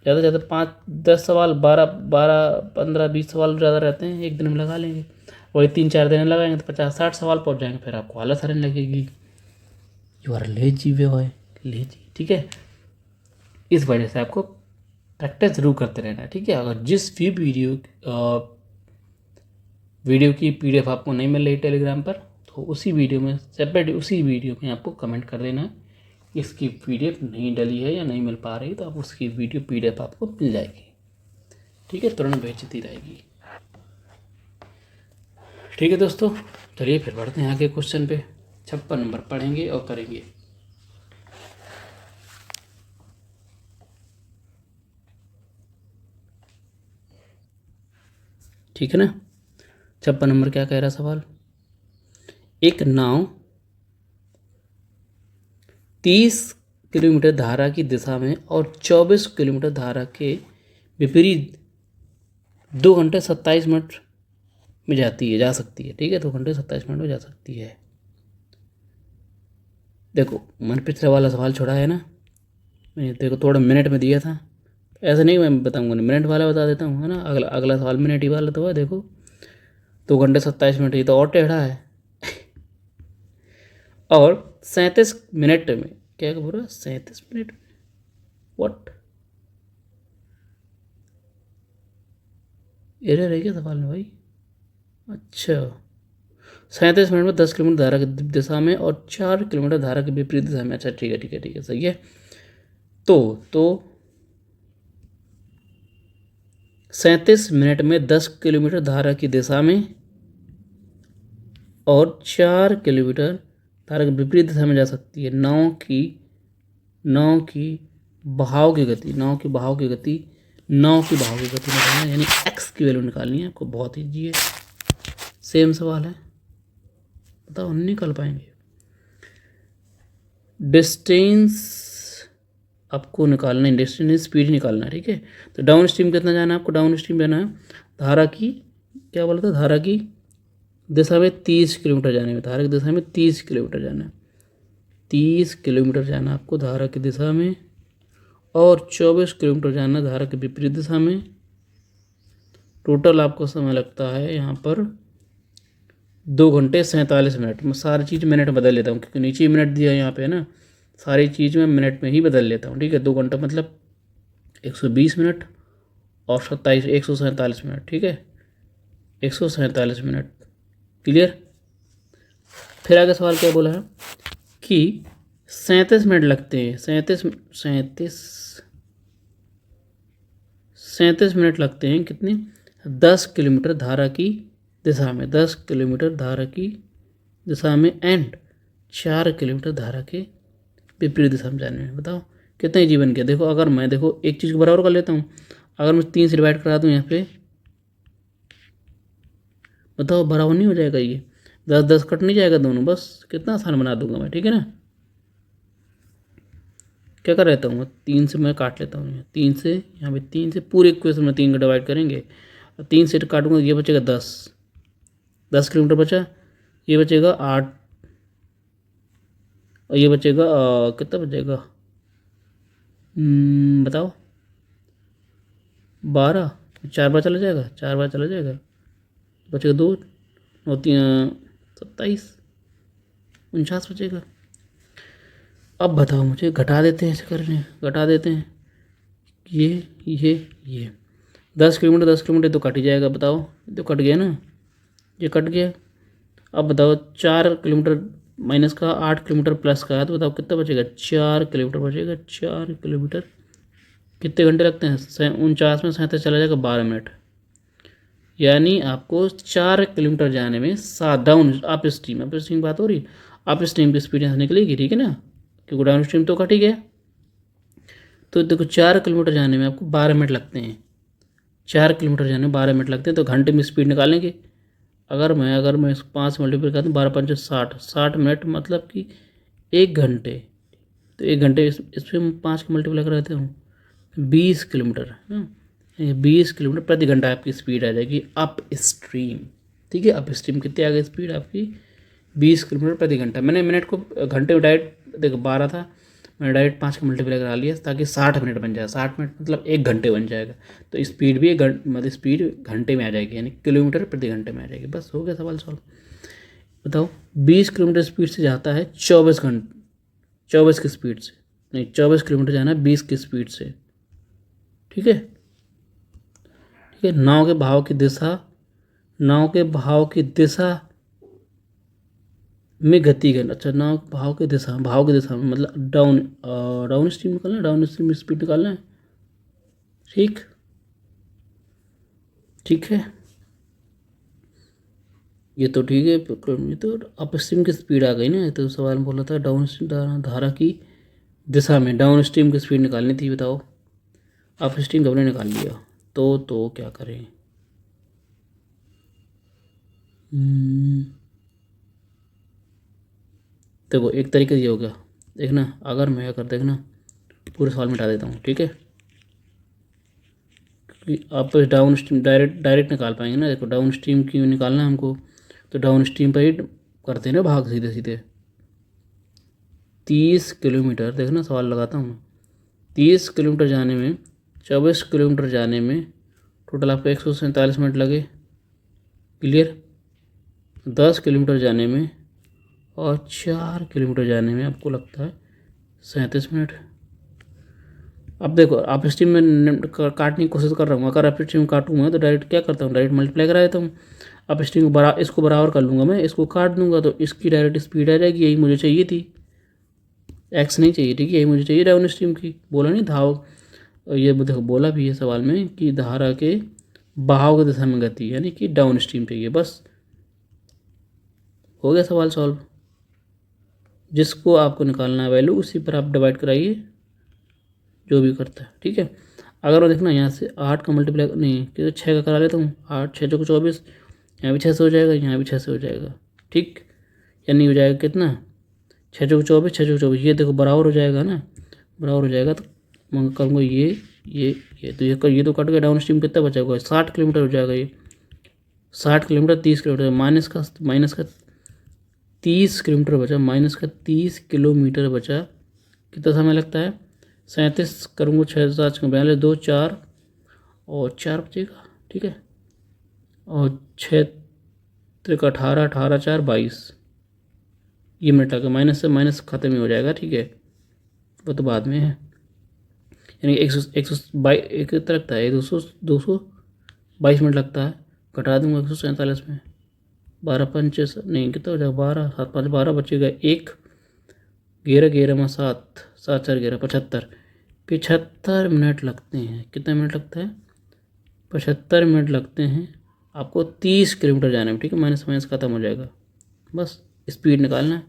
ज़्यादा से ज़्यादा 5-10 सवाल, 12-15-20 सवाल ज़्यादा रहते हैं, एक दिन में लगा लेंगे। वही 3-4 दिन लगाएंगे तो 50-60 सवाल पहुँच जाएंगे, फिर आपको आलस आने लगेगी, यू आर लेजी वे बॉय, लेजी। ठीक है, इस वजह से आपको प्रैक्टिस जरूर करते रहना है। ठीक है, अगर जिस भी वीडियो की PDF आपको नहीं मिल रही टेलीग्राम पर, तो उसी वीडियो में सेपरेट, उसी वीडियो में आपको कमेंट कर देना है इसकी PDF नहीं डली है या नहीं मिल पा रही, तो आप उसकी वीडियो PDF आपको मिल जाएगी। ठीक है, तुरंत भेजती रहेगी। ठीक है दोस्तों, चलिए फिर बढ़ते हैं आगे क्वेश्चन पे। 56 नंबर पढ़ेंगे और करेंगे। ठीक है ना, 56 नंबर क्या कह रहा सवाल, एक नाव 30 किलोमीटर धारा की दिशा में और 24 किलोमीटर धारा के विपरीत 2 घंटे 27 मिनट में जा सकती है। ठीक है, 2 घंटे 27 मिनट में जा सकती है। देखो मैंने पिछले वाला सवाल छोड़ा है ना, मैंने देखो थोड़ा मिनट में दिया था, ऐसा नहीं मैं बताऊंगा, मिनट वाला बता देता हूँ, है ना। अगला सवाल मिनट ही वाला तो है। देखो 2 घंटे 27 मिनट, ये तो और टेढ़ा है। और 37 मिनट में, क्या बोल रहा है, 37 मिनट में, व्हाट एरर है क्या सवाल में भाई। अच्छा, 37 मिनट में 10 किलोमीटर धारा की दिशा में और 4 किलोमीटर धारा के विपरीत दिशा में। अच्छा ठीक है ठीक है ठीक है, सही है। तो 37 मिनट में 10 किलोमीटर धारा की दिशा में और 4 किलोमीटर धारा के विपरीत दिशा में जा सकती है। नाव की बहाव की गति निकालना है, यानी एक्स की वैल्यू निकालनी है आपको। बहुत ईजी है, सेम सवाल है, बताओ नहीं निकाल पाएंगे। डिस्टेंस आपको निकालना है, डिस्टेंस स्पीड निकालना है। ठीक है, तो डाउन स्ट्रीम कितना जाना है आपको, डाउन स्ट्रीम जाना है धारा की, क्या बोला था, धारा की दिशा में 30 किलोमीटर जाने में, धारा की दिशा में 30 किलोमीटर जाना है, 30 किलोमीटर जाना आपको धारा की दिशा में, और 24 किलोमीटर जाना धारा के विपरीत दिशा में। टोटल आपको समय लगता है यहाँ पर 2 घंटे 47 मिनट। मैं सारी चीज़ मिनट बदल लेता हूँ क्योंकि नीचे ही मिनट दिया है यहाँ पे ना, सारी चीज़ मैं मिनट में ही बदल लेता हूँ। ठीक है, 2 घंटा मतलब 120 मिनट और 147 मिनट। ठीक है, 147 मिनट। क्लियर। फिर आगे सवाल क्या बोला है कि 37 मिनट लगते हैं, 37 मिनट लगते हैं कितने, 10 किलोमीटर धारा की दिशा में, 10 किलोमीटर धारा की दिशा में एंड 4 किलोमीटर धारा के विपरीत दिशा में जाने में। बताओ कितना ही जीवन किया। देखो अगर मैं देखो एक चीज़ को बराबर कर लेता हूँ, अगर मैं 3 से डिवाइड करा दूँ यहाँ पे, बताओ बराबर नहीं हो जाएगा ये, 10 10 कट नहीं जाएगा दोनों, बस कितना आसान बना दूंगा मैं। ठीक है ना, क्या कर रहता हूँ मैं, 3 से मैं काट लेता हूँ, 3 से यहाँ पे 3 से पूरे इक्वेशन में 3 का डिवाइड करेंगे, 3 से काटूंगा, ये बचेगा 10 किलोमीटर बचा, ये बचेगा 8 और ये बचेगा कितना बचेगा, बताओ 12, 4 बार चला जाएगा, 4 बार चला जाएगा, बचेगा 2 और 3 27, 49 बचेगा। अब बताओ मुझे, घटा देते हैं, ऐसे करने घटा देते हैं, ये 10 किलोमीटर तो कट ही जाएगा। बताओ तो कट गया ना, ये कट गया। अब बताओ 4 किलोमीटर माइनस का, 8 किलोमीटर प्लस का है, तो बताओ कितना बचेगा, 4 किलोमीटर बचेगा। 4 किलोमीटर कितने घंटे लगते हैं, 49 में 37 चला जाएगा 12 मिनट, यानी आपको 4 किलोमीटर जाने में डाउन अप स्ट्रीम बात हो रही, अप स्ट्रीम की स्पीड यहाँ निकलेगी। ठीक है ना, क्योंकि डाउन स्ट्रीम तो कट ही गया। तो देखो 4 किलोमीटर जाने में आपको 12 मिनट लगते हैं, 4 किलोमीटर जाने में 12 मिनट लगते हैं, तो घंटे में स्पीड निकालेंगे। अगर मैं 5 मल्टीप्लाई करता हूँ, 12 पंचे 60 मिनट, मतलब कि 1 घंटे। तो 1 घंटे इस पर मैं 5 का मल्टीप्लाई कर देता हूँ, 20 किलोमीटर, 20 किलोमीटर प्रति घंटा आपकी स्पीड आ जाएगी अप स्ट्रीम। ठीक है, अप स्ट्रीम कितनी आ गई स्पीड आपकी, 20 किलोमीटर प्रति घंटा। मैंने मिनट को घंटे में डायरेक्ट देखो 12 था, मैंने डायरेक्ट 5 का मल्टीप्लाई करा लिया ताकि 60 मिनट बन जाए, 60 मिनट मतलब 1 घंटे बन जाएगा। तो स्पीड भी मतलब स्पीड घंटे में आ जाएगी, यानी किलोमीटर प्रति घंटे में आ जाएगी। बस हो गया सवाल सॉल्व। बताओ 20 किलोमीटर स्पीड से जाता है 24 की स्पीड से, नहीं 24 किलोमीटर जाना है 20 की स्पीड से। ठीक है, ठीक है। नाव के भाव की दिशा में गति करना, अच्छा नाव भाव की दिशा में मतलब डाउन स्ट्रीम निकालना है, डाउन स्ट्रीम स्पीड निकालना है। ठीक, ठीक है, ये तो ठीक है। ये तो अप स्ट्रीम की स्पीड आ गई ना, तो सवाल में बोला था डाउन स्ट्रीम धारा की दिशा में डाउन स्ट्रीम की स्पीड निकालनी थी। बताओ अप स्ट्रीम कब ने निकाल लिया, तो क्या करें, देखो एक तरीके ये हो गया, देखना अगर मैं कर देखना पूरे सवाल मिटा देता हूँ। ठीक है, क्योंकि आप डाउन स्ट्रीम डायरेक्ट निकाल पाएंगे ना। देखो डाउन स्ट्रीम क्यों निकालना है हमको, तो डाउन स्ट्रीम पर ही करते हैं ना भाग, सीधे सीधे 30 किलोमीटर, देखना सवाल लगाता हूँ मैं, 30 किलोमीटर जाने में 24 किलोमीटर जाने में टोटल आपको 147 मिनट लगे। क्लियर, 10 किलोमीटर जाने में और 4 किलोमीटर जाने में आपको लगता है 37 मिनट। अब देखो आप स्ट्रीम में काटने की कोशिश कर रहा हूँ, अगर आप स्ट्रीम में काटूंगा तो डायरेक्ट क्या करता हूँ, डायरेक्ट मल्टीप्लाई करा देता हूँ। अब स्ट्रीम को इसको बराबर कर लूँगा मैं, इसको काट दूंगा तो इसकी डायरेक्ट स्पीड आ जाएगी, यही मुझे चाहिए थी, एक्स नहीं चाहिए। ठीक है, यही मुझे चाहिए डाउन स्ट्रीम की। बोला नहीं धाव, ये देखो बोला भी है सवाल में कि धारा के बहाव की दिशा में गति, यानी कि डाउन स्ट्रीम चाहिए। बस हो गया सवाल सॉल्व। जिसको आपको निकालना है वैल्यू, उसी पर आप डिवाइड कराइए, जो भी करता है। ठीक है, अगर वो देखना यहाँ से 8 का मल्टीप्लाई नहीं कि 6 का करा लेता हूँ, 8 6 चौको 24, यहाँ भी 6 से हो जाएगा, यहाँ भी 6 से हो जाएगा। ठीक, यानी हो जाएगा कितना, 6 चौको 24, 6 चौको 24, ये देखो बराबर हो जाएगा ना, बराबर हो जाएगा। तो मैं करूँगा ये तो कट गया, डाउन स्ट्रीम कितना बचा हुआ है, 60 किलोमीटर हो जाएगा ये, 60 किलोमीटर 30 किलोमीटर माइनस का 30 किलोमीटर बचा, माइनस का 30 किलोमीटर बचा। कितना समय लगता है, 37 करूँगा, 6 7 42 2 4 और 4 बचेगा। ठीक है, और 6 त्रिक 18, 18 4 22, ये मिनट लगा, माइनस से माइनस ख़त्म ही हो जाएगा, ठीक है, वो तो बाद में है। यानी 100 लगता है, 222 मिनट लगता है, घटा दूंगा 147 में, 12 पंचे नहीं कितना हो जाएगा, 12 7 5 12 बचेगा एक, 11 11 में 7 7 4 11 75, 75 मिनट लगते हैं। कितना मिनट लगता है? 75 मिनट लगते हैं आपको 30 किलोमीटर जाने में, ठीक है, माइनस माइनस ख़त्म हो जाएगा, बस स्पीड निकालना है।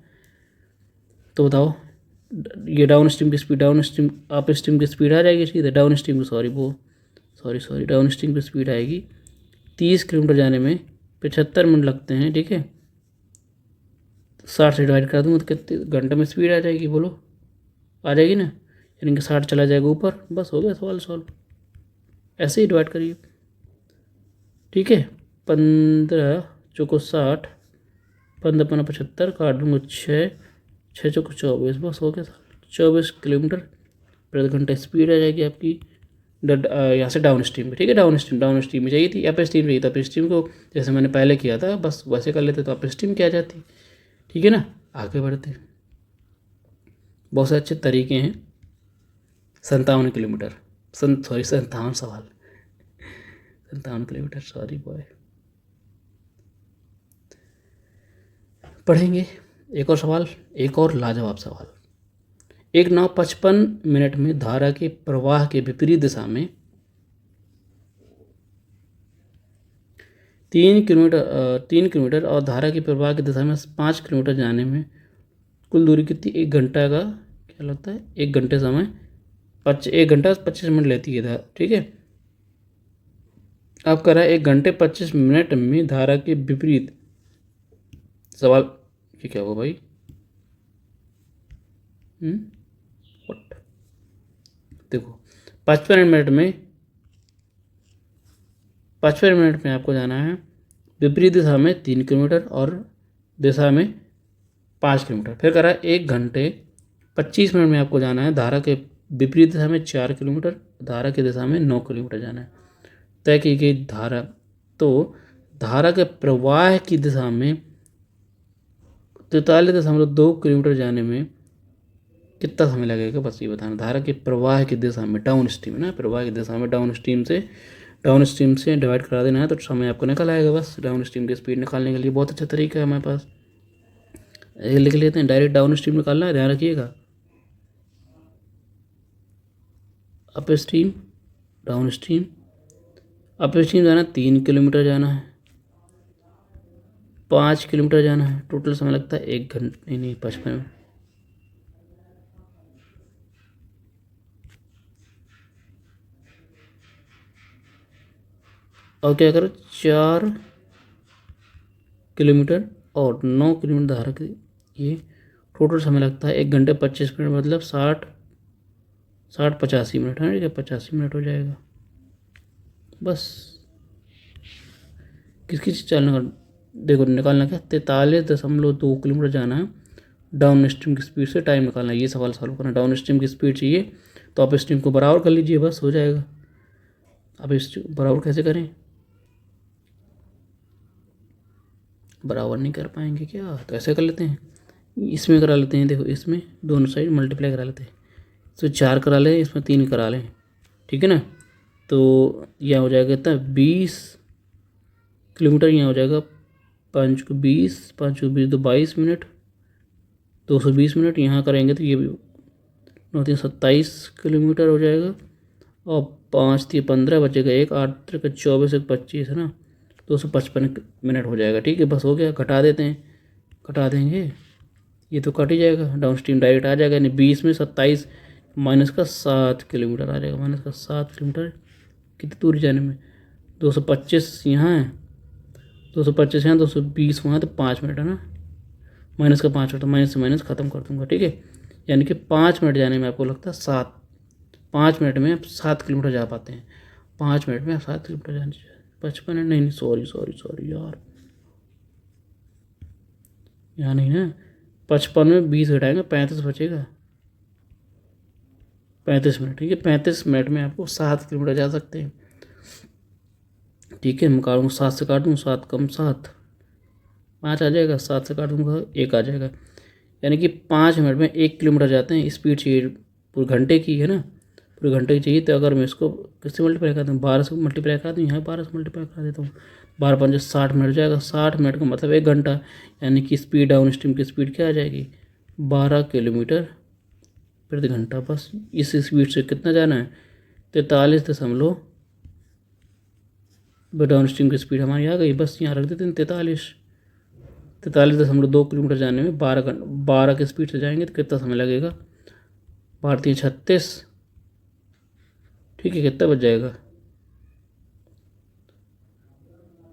तो बताओ, ये डाउन स्ट्रीम की speed, down stream up stream की स्पीड आ जाएगी सीधे, डाउन स्ट्रीम की सॉरी डाउन स्ट्रीम की स्पीड आएगी 30 किलोमीटर जाने में 75 मिनट लगते हैं, ठीक है, 60 से डिवाइड कर दूँगा तो कितने घंटे में स्पीड आ जाएगी, बोलो, आ जाएगी ना, यानी कि 60 चला जाएगा ऊपर, बस हो गया सवाल सॉल्व। ऐसे ही डिवाइड करिए, ठीक है, 15 चौको 60, 15 15 75, काट दूँगा 6 6 चौको 24, बस हो गया, 24 किलोमीटर प्रति घंटा स्पीड आ जाएगी आपकी यहाँ से डाउन स्ट्रीम में, ठीक है। डाउन स्ट्रीम में चाहिए थी, अप स्ट्रीम चाहिए था, अप स्ट्रीम को जैसे मैंने पहले किया था बस वैसे कर लेते तो अप स्ट्रीम की आ जाती, ठीक है ना। आगे बढ़ते, बहुत से अच्छे तरीके हैं। 57 किलोमीटर, 57 सवाल, 57 किलोमीटर, सॉरी बॉय। पढ़ेंगे एक और सवाल, एक और लाजवाब सवाल। एक नाव 55 मिनट में धारा के प्रवाह के विपरीत दिशा में 3 किलोमीटर और धारा के प्रवाह की दिशा में 5 किलोमीटर जाने में कुल दूरी कितनी? 1 घंटा का क्या लगता है? 1 घंटे समय 1 घंटा 25 मिनट लेती है, ठीक है। अब कह रहा है 1 घंटे 25 मिनट में धारा के विपरीत, सवाल ये क्या होगा भाई? व्हाट? देखो 55 मिनट में आपको जाना है विपरीत दिशा में 3 किलोमीटर और दिशा में 5 किलोमीटर। फिर कह रहा है 1 घंटे 25 मिनट में आपको जाना है धारा के विपरीत दिशा में 4 किलोमीटर, धारा की दिशा में 9 किलोमीटर जाना है। तय की गई धारा, तो धारा के प्रवाह की दिशा में 43.2 किलोमीटर जाने में कितना समय लगेगा, बस ये बताना। धारा के प्रवाह की दिशा में, डाउन स्ट्रीम है ना, प्रवाह की दिशा में डाउन स्ट्रीम से डिवाइड करा देना है तो समय आपको निकल आएगा। बस डाउन स्ट्रीम की स्पीड निकालने के लिए बहुत अच्छा तरीका है हमारे पास, ये लिख लेते हैं। डायरेक्ट डाउन स्ट्रीम निकालना है, ध्यान रखिएगा। Up stream, down stream, up stream जाना 3 किलोमीटर जाना है, 5 किलोमीटर जाना है, टोटल समय लगता है 1 घंटे, नहीं 55 मिनट। और क्या करो, 4 किलोमीटर और 9 किलोमीटर धारा की, ये टोटल समय लगता है 1 घंटे 25 मिनट, मतलब 60 85 मिनट है, ठीक है, 85 मिनट हो जाएगा। बस किसकी चीज़ चलना, देखो निकालना क्या, 43.2 किलोमीटर जाना है डाउन स्ट्रीम की स्पीड से, टाइम निकालना है, ये सवाल सॉल्व करना। डाउन स्ट्रीम की स्पीड चाहिए तो अप स्ट्रीम को बराबर कर लीजिए, बस हो जाएगा। अब इस बराबर कैसे करें, बराबर नहीं कर पाएंगे क्या, तो ऐसे कर लेते हैं, इसमें करा लेते हैं। देखो इसमें दोनों साइड मल्टीप्लाई करा लेते हैं, तो 4 करा लें, इसमें 3 करा लें, ठीक है ना। तो यह हो जाएगा इतना 20 किलोमीटर, यहाँ हो जाएगा 5 को 20 तो 22 मिनट, 220 मिनट। यहाँ करेंगे तो ये भी 9 3 27 किलोमीटर हो जाएगा, और 5 3 15 बचेगा, 1 8 3 24 1 25 है ना, 255 मिनट हो जाएगा, ठीक है। बस हो गया, घटा देते हैं, घटा देंगे, ये तो कट ही जाएगा, डाउन स्ट्रीम डायरेक्ट आ जाएगा, यानी 20 में 27 माइनस का 7 किलोमीटर आ जाएगा, माइनस का 7 किलोमीटर कितनी दूरी जाने में, 225 यहाँ है, 225 यहाँ, 220 वहाँ, तो 5 मिनट है ना, माइनस का 5 मिनट, माइनस से माइनस ख़त्म कर दूंगा, ठीक है। यानी कि 5 मिनट जाने में आपको लगता है 5 मिनट में आप 7 किलोमीटर जा पाते हैं, 5 मिनट में आप 7 किलोमीटर जाने, 55 मिनट नहीं, सॉरी यार, यहाँ नहीं ना, 55 में 20 घटाएंगे 35 बचेगा, 35 मिनट, ठीक है। 35 मिनट में आपको 7 किलोमीटर जा सकते हैं, ठीक है। मैं काटूँ 7 से, काटूँ 7 कम 7, 5 आ जाएगा, 7 से काट दूँगा 1 आ जाएगा, यानी कि 5 मिनट में 1 किलोमीटर जाते हैं। स्पीड चाहिए पूरे घंटे की है ना, पूरे घंटे की चाहिए। तो अगर मैं इसको किससे मल्टीप्लाई कर दूँ, 12 से मल्टीप्लाई कर दूँ, यहाँ 12 से मल्टीप्लाई कर देता हूँ, 12×5 60 मिनट जाएगा। 60 मिनट का मतलब 1 घंटा, यानी कि स्पीड डाउन स्ट्रीम की स्पीड क्या आ जाएगी, 12 किलोमीटर प्रति घंटा। बस इस स्पीड से कितना जाना है, 43 डाउन स्ट्रीम की स्पीड हमारी आ गई। बस यहाँ रख देते हैं 43.2 किलोमीटर जाने में 12 की स्पीड से जाएंगे तो कितना समय लगेगा, 12×3 = 36। ठीक है, कितना बच जाएगा,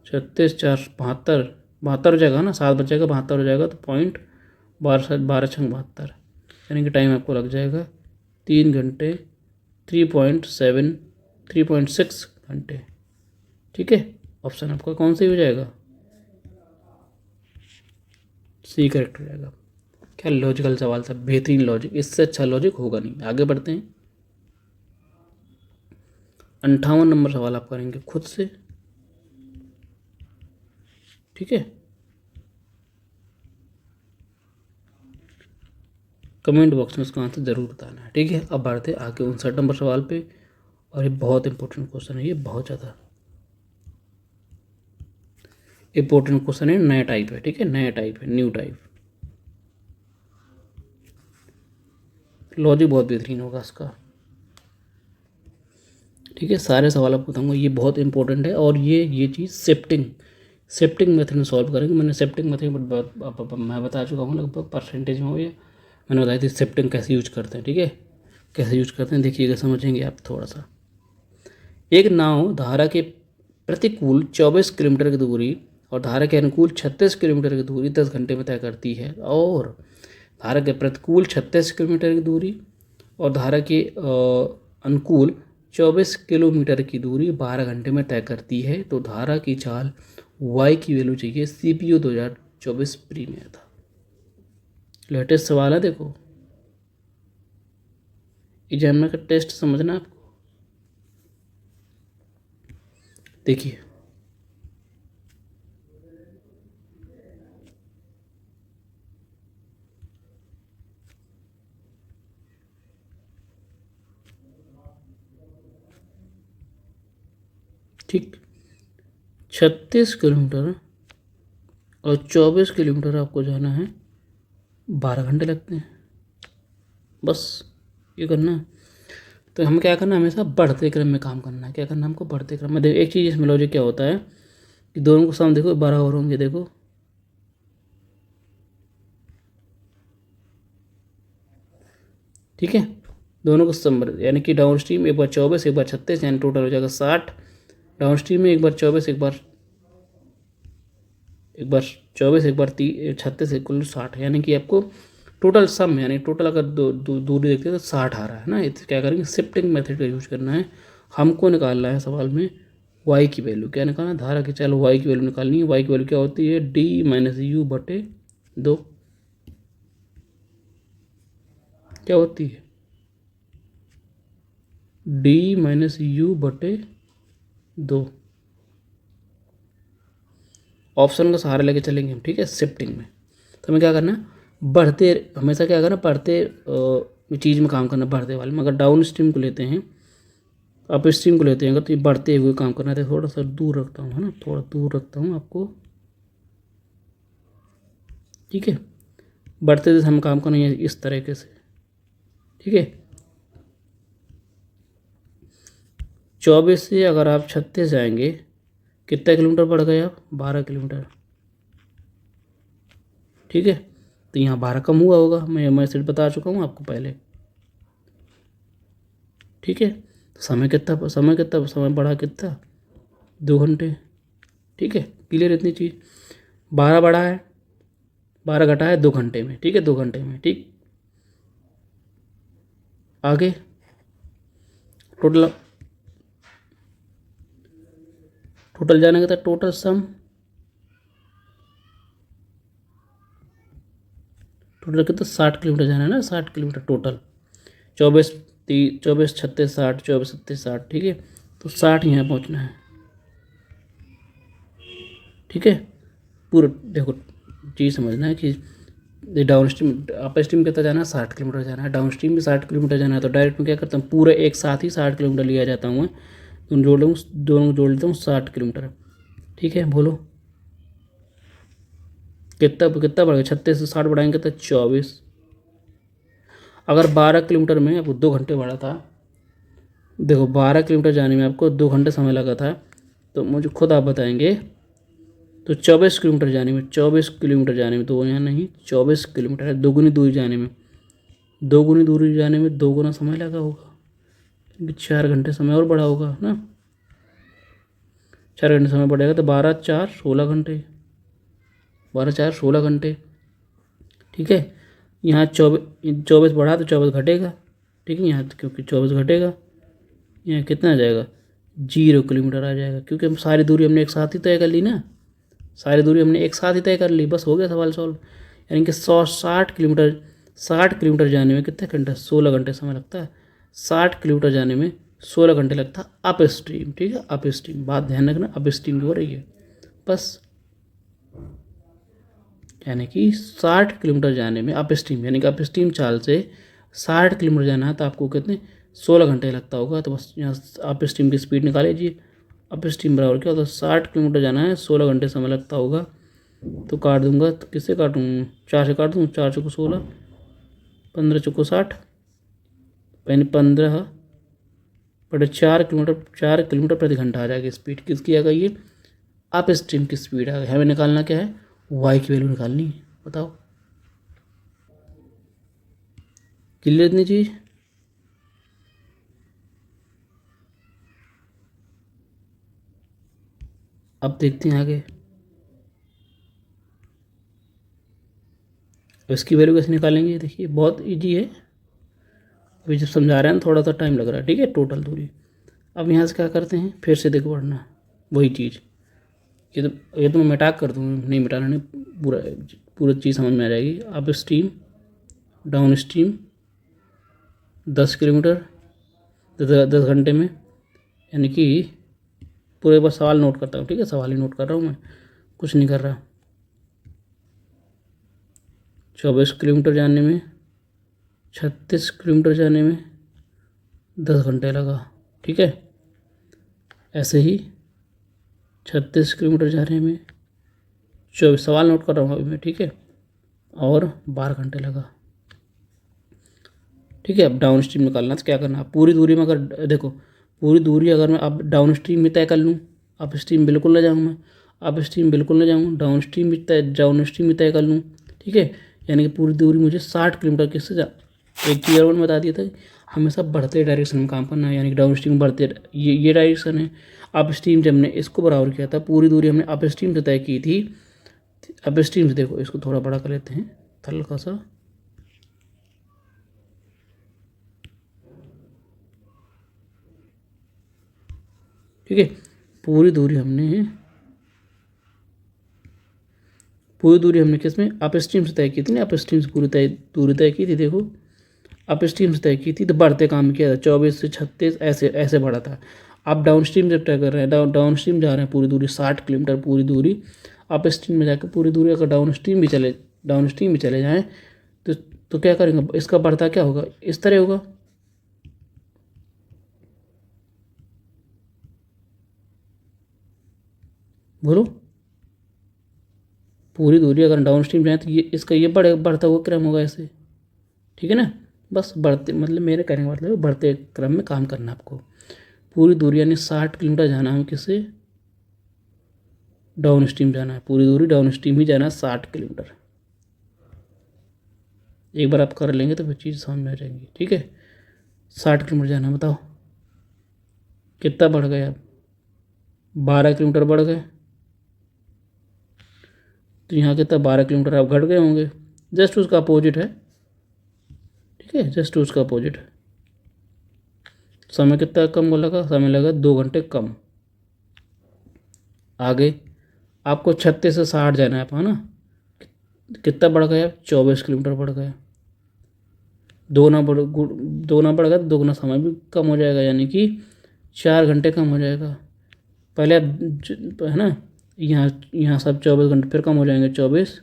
36×4 = 72 हो जाएगा ना, 7 बच जाएगा, 72 हो जाएगा। तो पॉइंट 12×6 = 72, यानी कि टाइम आपको लग जाएगा 3 घंटे 3.6 घंटे। ठीक है, ऑप्शन आपका कौन सी हो जाएगा, सी करेक्ट हो जाएगा। क्या लॉजिकल सवाल था, बेहतरीन लॉजिक, इससे अच्छा लॉजिक होगा नहीं। आगे बढ़ते हैं, 58 नंबर सवाल आप करेंगे खुद से। ठीक है, कमेंट बॉक्स में उसका आंसर जरूर बताना है। ठीक है, अब बढ़ते आगे 59 नंबर सवाल पे, और ये बहुत इंपॉर्टेंट क्वेश्चन है, ये बहुत ज़्यादा इंपॉर्टेंट क्वेश्चन है, नया टाइप है। ठीक है, नया टाइप है, न्यू टाइप। लॉजिक बहुत बेहतरीन होगा इसका। ठीक है, सारे सवाल आपको बताऊंगा, ये बहुत इंपॉर्टेंट है। और ये चीज़ शिफ्टिंग मेथड में सॉल्व करेंगे। मैंने शिफ्टिंग मेथड मैं बता चुका हूँ लगभग परसेंटेज में हो, ये मैंने बताई थी शिफ्टिंग कैसे यूज करते हैं। ठीक है, कैसे यूज करते हैं देखिएगा, समझेंगे आप थोड़ा सा। एक नाव धारा के प्रतिकूल 24 किलोमीटर की दूरी और धारा के अनुकूल 36 किलोमीटर की दूरी 10 घंटे में तय करती है, और धारा के प्रतिकूल 36 किलोमीटर की दूरी और धारा के अनुकूल 24 किलोमीटर की दूरी 12 घंटे में तय करती है। तो धारा की चाल y की वैल्यू चाहिए। CPU 2024 प्री में था, लेटेस्ट सवाल है। देखो एग्जामिनर का टेस्ट समझना आपको। देखिए ठीक, 36 किलोमीटर और 24 किलोमीटर आपको जाना है, 12 घंटे लगते हैं। बस ये करना है। तो हमें क्या करना है, हमेशा बढ़ते क्रम में काम करना है। क्या करना है हमको, बढ़ते क्रम में। देखो एक चीज़ इसमें लॉजिक क्या होता है कि दोनों को सम देखो 12 और होंगे। देखो ठीक है, दोनों को सम, यानी कि डाउन स्ट्रीम एक बार 24 एक बार 36, यानी टोटल हो जाएगा 60। डाउन स्ट्रीम में एक बार 24 एक बार 24 एक बार 36 कुल 60, यानी कि आपको टोटल सम, यानी टोटल अगर दूरी देखते हैं तो 60 आ रहा है ना। इससे क्या करेंगे, शिफ्टिंग मेथड का यूज करना है। हमको निकालना है सवाल में y की वैल्यू। क्या निकालना है, धारा की चाल y की वैल्यू निकालनी है। y की वैल्यू क्या होती है, d-u/2। क्या होती है, d-u/2। ऑप्शन का सहारा लेके चलेंगे हम। ठीक है, शिफ्टिंग में तो हमें क्या करना है, बढ़ते, हमेशा क्या करना, बढ़ते चीज़ में काम करना, बढ़ते वाले में। अगर डाउन स्ट्रीम को लेते हैं, अप स्ट्रीम को लेते हैं, अगर तो ये बढ़ते हुए काम करना है तो थोड़ा सा दूर रखता हूँ, है ना, थोड़ा दूर रखता हूँ आपको। ठीक है, बढ़ते जैसे हम काम करेंगे इस तरीके से। ठीक है, 24 से अगर आप 36 जाएंगे, कितना किलोमीटर बढ़ गए आप, 12 किलोमीटर। ठीक है, तो यहाँ 12 कम हुआ होगा, मैं सिर्फ बता चुका हूँ आपको पहले। ठीक है, समय बढ़ा कितना, 2 घंटे। ठीक है, क्लियर इतनी चीज़। 12 बढ़ा है, 12 घटा है 2 घंटे में। ठीक है, 2 घंटे में। ठीक, आगे टोटल जाने का था, टोटल सम, टोटल कितना, 60 किलोमीटर जाना है ना, 60 किलोमीटर टोटल। 24 24 36 60, 24 37 60। ठीक है, तो 60 यहाँ पहुँचना है। ठीक है, पूरा देखो चीज़ समझना है कि डाउन स्ट्रीम अप स्ट्रीम कितना जाना है 60 किलोमीटर जाना है, डाउन स्ट्रीम भी 60 किलोमीटर जाना है। तो डायरेक्ट में क्या करता हूँ पूरे एक साथ ही 60 किलोमीटर लिया जाता हूँ मैं, दोनों जोड़ लेता हूँ 60 किलोमीटर। ठीक है, बोलो कितना कितना बढ़ेगा, 36 से 60 बढ़ाएंगे तो 24। अगर 12 किलोमीटर में आपको 2 घंटे बढ़ा था, देखो 12 किलोमीटर जाने में आपको 2 घंटे समय लगा था, तो मुझे खुद आप बताएंगे। तो 24 किलोमीटर जाने में, 24 किलोमीटर जाने में, तो यहाँ नहीं 24 किलोमीटर है, दोगुनी दूरी जाने में, दोगुनी दूरी जाने में दोगुना समय लगा होगा, क्योंकि 4 घंटे समय और बढ़ा होगा ना। 4 घंटे समय बढ़ेगा तो 12 4 16 घंटे, 12 4 16 घंटे। ठीक है, यहाँ 24 बढ़ा तो 24 घटेगा। ठीक है, यहाँ क्योंकि 24 घटेगा, यहाँ कितना आ जाएगा 0 किलोमीटर आ जाएगा, क्योंकि हम सारी दूरी हमने एक साथ ही तय कर ली ना, सारी दूरी हमने एक साथ ही तय कर ली, बस हो गया सवाल सॉल्व। यानी कि 60 किलोमीटर जाने में कितने घंटे, 16 घंटे समय लगता है। 60 किलोमीटर जाने में 16 घंटे लगता है अप स्ट्रीम। ठीक है, अप स्ट्रीम, बात ध्यान रखना अप स्ट्रीम की हो रही है बस। यानी कि 60 किलोमीटर जाने में अप स्ट्रीम, यानी कि अप स्ट्रीम चाल से 60 किलोमीटर जाना है तो आपको कितने 16 घंटे लगता होगा। तो बस यहाँ अप स्ट्रीम की स्पीड निकाल लीजिए, अप स्ट्रीम बराबर क्या होता है 60 किलोमीटर जाना है, 16 घंटे समय लगता होगा। तो काट दूंगा, तो किससे काटूँ, 4 से काट दूँ, 4 चौको 16, 15 चौको 60, यानी 15 बटे 4 किलोमीटर प्रति घंटा आ जाएगी स्पीड। किसकी आ गई ये, अप स्ट्रीम की स्पीड आ गई। हमें निकालना क्या है, वाई की वैल्यू निकालनी है, बताओ क्लियर इतनी चीज। अब देखते हैं आगे इसकी वैल्यू कैसे निकालेंगे। देखिए बहुत इजी है, अभी जब समझा रहे हैं थोड़ा सा टाइम लग रहा है। ठीक है, टोटल दूरी। अब यहाँ से क्या करते हैं, फिर से देखो पढ़ना वही चीज़। ये तो मैं मिटा कर दूँ, नहीं मिटाना नहीं, पूरा चीज़ समझ में आ जाएगी। Up stream down stream 10 kilometre 10 घंटे में, यानी कि पूरे बस सवाल नोट करता हूँ। ठीक है, सवाल ही नोट कर रहा हूँ मैं, कुछ नहीं कर रहा। 24 किलोमीटर जाने में, 36 किलोमीटर जाने में 10 घंटे लगा। ठीक है, ऐसे ही 36 किलोमीटर जाने में 24, सवाल नोट कर रहा हूँ अभी मैं। ठीक है, और 12 घंटे लगा। ठीक है, अब डाउन स्ट्रीम निकालना तो क्या करना, पूरी दूरी में अगर देखो, पूरी दूरी अगर मैं अब डाउन स्ट्रीम में तय कर लूँ, अप स्ट्रीम बिल्कुल ना जाऊँ मैं, अप स्ट्रीम बिल्कुल ना जाऊँ, डाउन स्ट्रीम भी तय कर लूँ। ठीक है, यानी कि पूरी दूरी मुझे 60 किलोमीटर किससे जा, एक चीज़ और मैंने बता दिया था हमेशा बढ़ते डायरेक्शन में काम करना है, यानी कि डाउन स्ट्रीम बढ़ते, ये डायरेक्शन है। अप स्ट्रीम जब हमने इसको बराबर किया था, पूरी दूरी हमने अप स्ट्रीम से तय की थी। अप स्ट्रीम से देखो, इसको थोड़ा बड़ा कर लेते हैं हल्का सा, ठीक है। पूरी दूरी हमने किस में, अप स्ट्रीम से तय की थी ना, अप स्ट्रीम से पूरी दूरी तय की थी। देखो अप स्ट्रीम से तय की थी तो बढ़ते काम किया था, 24 से 36 ऐसे ऐसे बढ़ा था। अब डाउन स्ट्रीम जब तय कर रहे हैं, डाउन स्ट्रीम जा रहे हैं, पूरी दूरी 60 किलोमीटर पूरी दूरी, अप स्ट्रीम में जाकर पूरी दूरी अगर डाउन स्ट्रीम भी चले जाएँ तो क्या करेंगे, इसका बढ़ता क्या होगा, इस तरह होगा। बोलो, पूरी दूरी अगर डाउन स्ट्रीम जाए तो ये इसका ये बढ़ता हुआ क्रम होगा ऐसे। ठीक है ना, बस बढ़ते मतलब मेरे कहने का मतलब बढ़ते क्रम में काम करना आपको। पूरी दूरी यानी 60 किलोमीटर जाना है किससे, डाउन स्ट्रीम जाना है, पूरी दूरी डाउन स्ट्रीम ही जाना है 60 किलोमीटर। एक बार आप कर लेंगे तो फिर चीज़ समझ में आ जाएंगी। ठीक है, 60 किलोमीटर जाना, बताओ कितना बढ़ गए आप, 12 किलोमीटर बढ़ गए। तो यहाँ कितना 12 किलोमीटर आप घट गए होंगे, जस्ट उसका अपोजिट है। ठीक है, जस्ट उसका अपोजिट है। समय कितना कम लगा, समय लगा 2 घंटे कम। आगे आपको 36 से 60 जाना है आप, है ना, कितना बढ़ गया, 24 किलोमीटर बढ़ गया। दो ना बढ़ गया तो दोगुना समय भी कम हो जाएगा, यानी कि 4 घंटे कम हो जाएगा। पहले आप है ना, यहाँ सब 24 घंटे फिर कम हो जाएंगे, 24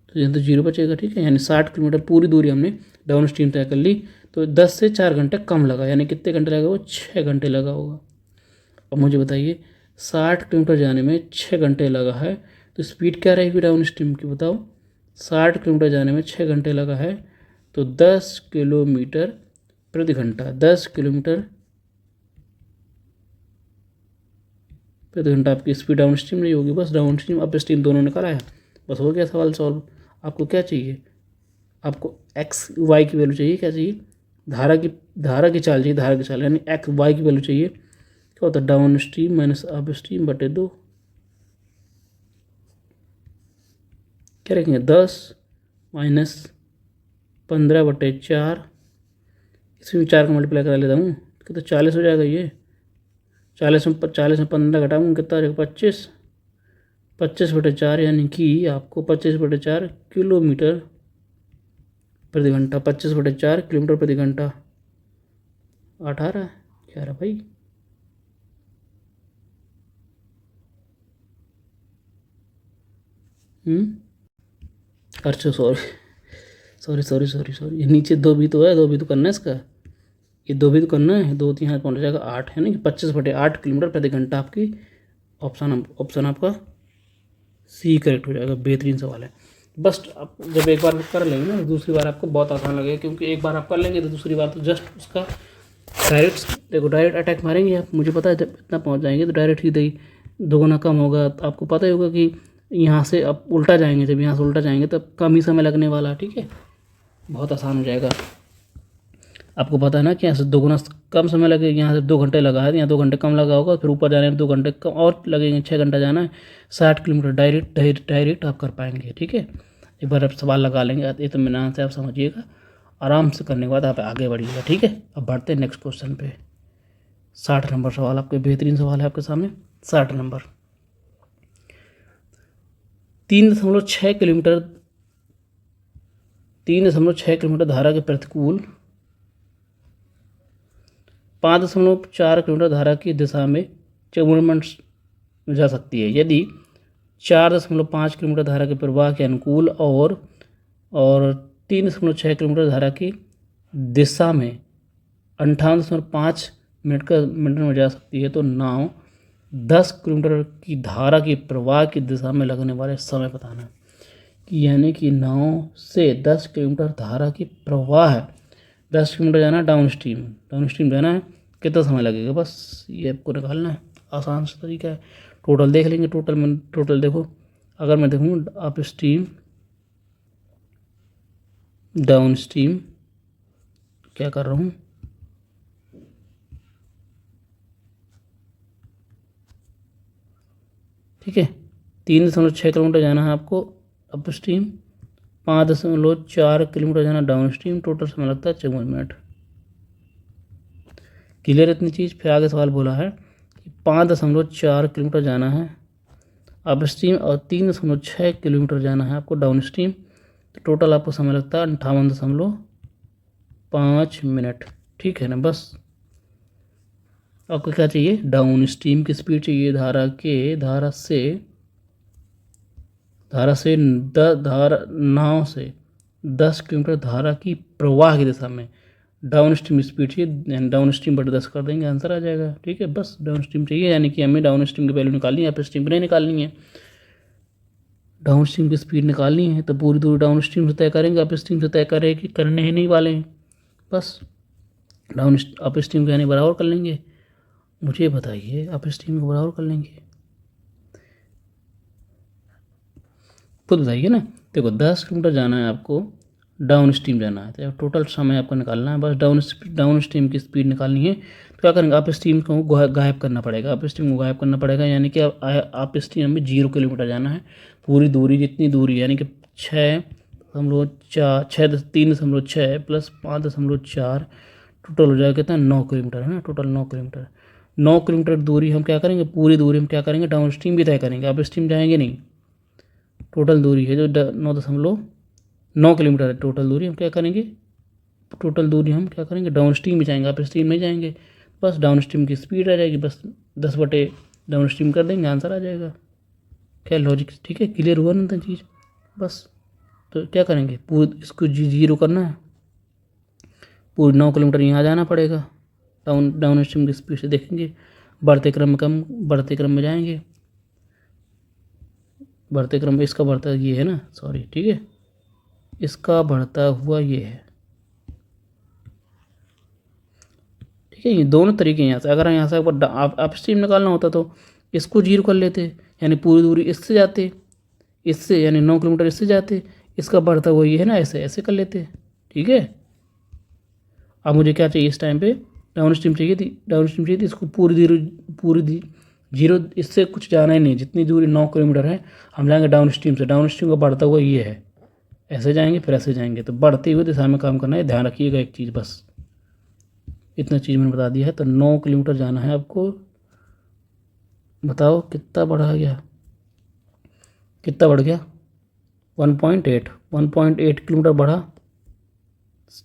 तो यहाँ तो 0 बचेगा, ठीक है। यानी 60 किलोमीटर पूरी दूरी हमने डाउन स्ट्रीम तय कर ली। तो 10 से 4 घंटे कम लगा, यानी कितने घंटे लगा? वो 6 घंटे लगा होगा। अब मुझे बताइए 60 किलोमीटर जाने में 6 घंटे लगा है, तो स्पीड क्या रहेगी डाउन स्ट्रीम की? बताओ। 60 किलोमीटर जाने में 6 घंटे लगा है, तो 10 किलोमीटर प्रति घंटा, 10 किलोमीटर प्रति घंटा आपकी स्पीड डाउन स्ट्रीम नहीं होगी। बस डाउन स्ट्रीम अप स्ट्रीम दोनों निकाला है, बस हो गया सवाल सॉल्व। आपको क्या चाहिए? आपको एक्स वाई की वैल्यू चाहिए। क्या चाहिए? धारा की चाल चाहिए, धारा की चाल, यानी एक्स वाई की वैल्यू चाहिए। क्या होता है? Down stream minus up stream बटे 2। क्या रखेंगे? 10 माइनस 15 बटे 4। इसमें 4 का मल्टीप्लाई करा लेता हूँ, तो 40 हो जाएगा। ये 40 में 15 घटाऊँगा कितना आ जाएगा? 25। 25 बटे 4 यानी कि आपको 25 बटे 4 किलोमीटर प्रति घंटा, 25 बटे 4 किलोमीटर प्रति घंटा। 18 क्या रहा भाई? अच्छा सॉरी, ये नीचे 2 भी तो है, 2 भी तो करना है इसका, ये 2 भी तो करना है। 2 3 हाथ पहुँच जाएगा 8, है ना कि 25 बटे 8 किलोमीटर प्रति घंटा। आपकी ऑप्शन आपका सी करेक्ट हो जाएगा। बेहतरीन सवाल है। बस आप जब एक बार कर लेंगे ना, दूसरी बार आपको बहुत आसान लगेगा, क्योंकि एक बार आप कर लेंगे तो दूसरी बार तो जस्ट उसका डायरेक्ट अटैक मारेंगे आप। मुझे पता है जब इतना पहुंच जाएंगे तो डायरेक्ट ही दही दोगुना कम होगा। तो आपको पता ही होगा कि यहाँ से आप उल्टा जाएंगे, जब यहाँ से उल्टा जाएंगे तब कम ही समय लगने वाला है, ठीक है। बहुत आसान हो जाएगा। आपको पता है ना कि यहाँ से दोगुना कम समय लगेगा, यहाँ से 2 घंटे लगा है, यहाँ 2 घंटे कम लगा होगा, फिर ऊपर जाने में 2 घंटे कम और लगेंगे, 6 घंटा जाना है। 60 किलोमीटर डायरेक्ट आप कर पाएंगे, ठीक है। एक बार आप सवाल लगा लेंगे, इत्मीनान से आप समझिएगा, आराम से करने के बाद आप आगे बढ़िएगा, ठीक है। अब बढ़ते हैं नेक्स्ट क्वेश्चन पे। 60 नंबर सवाल आपके बेहतरीन सवाल है आपके सामने। 60 नंबर, 3.6 किलोमीटर 3.6 किलोमीटर धारा के प्रतिकूल 5.4 किलोमीटर धारा की दिशा में मूवमेंट जा सकती है, यदि 4.5 किलोमीटर धारा के प्रवाह के अनुकूल और 3.6 किलोमीटर धारा की दिशा में 58.5 मिनट में जा सकती है, तो नाव 10 किलोमीटर की धारा की प्रवाह की दिशा में लगने वाले समय बताना है। कि यानी कि नाव से 10 किलोमीटर धारा की प्रवाह है, 10 किलोमीटर जाना है डाउन स्ट्रीम जाना है, कितना समय लगेगा? बस ये आपको निकालना है, आसान सा तरीका है। टोटल देख लेंगे। टोटल देखो, अगर मैं देखूँ अप स्ट्रीम डाउन स्ट्रीम क्या कर रहा हूँ, ठीक है। 3.6 किलोमीटर जाना है आपको अप स्ट्रीम, 5.4 किलोमीटर जाना डाउन स्ट्रीम, टोटल समय लगता है 54 मिनट। क्लियर इतनी चीज़। फिर आगे सवाल बोला है कि 5.4 किलोमीटर जाना है अप स्ट्रीम और 3.6 किलोमीटर जाना है आपको डाउन स्ट्रीम, तो टोटल आपको समय लगता है 58.5 मिनट, ठीक है ना। बस आपको क्या चाहिए? डाउन स्ट्रीम की स्पीड चाहिए धारा से नाव से 10 किलोमीटर धारा की प्रवाह की दिशा में डाउन स्ट्रीम स्पीड चाहिए, डाउन स्ट्रीम बटे 10 कर देंगे, आंसर आ जाएगा, ठीक है। बस डाउन स्ट्रीम चाहिए, यानी कि हमें डाउन स्ट्रीम की वैल्यू निकालनी है, अप स्ट्रीम की नहीं निकालनी है। डाउन स्ट्रीम की स्पीड निकालनी है तो पूरी दूरी डाउन स्ट्रीम से तय करेंगे, अप स्ट्रीम से तय करेंगे, करने ही नहीं वाले हैं। बस अप स्ट्रीम को यानी बराबर कर लेंगे। मुझे बताइए अप स्ट्रीम को बराबर कर लेंगे, खुद बताइए ना। देखो 10 किलोमीटर जाना है आपको, डाउन स्ट्रीम जाना है, तो टोटल समय आपको निकालना है। बस डाउन स्ट्रीम की स्पीड निकालनी है, तो क्या करेंगे? अप स्ट्रीम को गायब करना पड़ेगा, यानी कि अप स्ट्रीम में 0 किलोमीटर जाना है। पूरी दूरी जितनी दूरी यानी कि 3.6 प्लस 5.4 टोटल हो जाएगा कितना? 9 किलोमीटर, है ना। Total 9 kilometre. 9 किलोमीटर दूरी हम क्या करेंगे? पूरी दूरी हम क्या करेंगे? डाउन स्ट्रीम भी तय करेंगे, अप स्ट्रीम जाएंगे नहीं। टोटल दूरी है जो 9.9 किलोमीटर है, टोटल दूरी हम क्या करेंगे? डाउन स्ट्रीम में जाएंगे, अप स्ट्रीम में जाएंगे। बस डाउन स्ट्रीम की स्पीड आ जाएगी, बस 10 बटे डाउन स्ट्रीम कर देंगे, आंसर आ जाएगा। क्या लॉजिक, ठीक है। क्लियर हुआ ना चीज़? बस तो क्या करेंगे, पूरी इसको जीरो करना है, पूरी 9 किलोमीटर यहाँ जाना पड़ेगा। डाउन स्ट्रीम की स्पीड से देखेंगे, बढ़ते क्रम में जाएंगे, बढ़ते क्रम में इसका बढ़ता ये है ना, सॉरी ठीक है, इसका बढ़ता हुआ ये है, ठीक है। ये दोनों तरीके हैं यहाँ से। अगर यहाँ से एक बार अप स्ट्रीम निकालना होता तो इसको जीरो कर लेते, यानी पूरी दूरी इससे जाते, इससे यानी 9 किलोमीटर इससे जाते, इसका बढ़ता हुआ ये है ना, ऐसे ऐसे कर लेते, ठीक है। अब मुझे क्या चाहिए इस टाइम पे, डाउन स्ट्रीम चाहिए थी, इसको पूरी जीरो, इससे कुछ जाना ही नहीं, जितनी दूरी 9 किलोमीटर है हम जाएंगे डाउन स्ट्रीम से। डाउन स्ट्रीम का बढ़ता हुआ ये है, ऐसे जाएंगे फिर ऐसे जाएंगे, तो बढ़ती हुई दिशा में काम करना है। ध्यान रखिएगा एक चीज़, बस इतना चीज़ मैंने बता दिया है। तो 9 किलोमीटर जाना है आपको, बताओ कितना बढ़ा गया, कितना बढ़ गया, 1.8 किलोमीटर बढ़ा।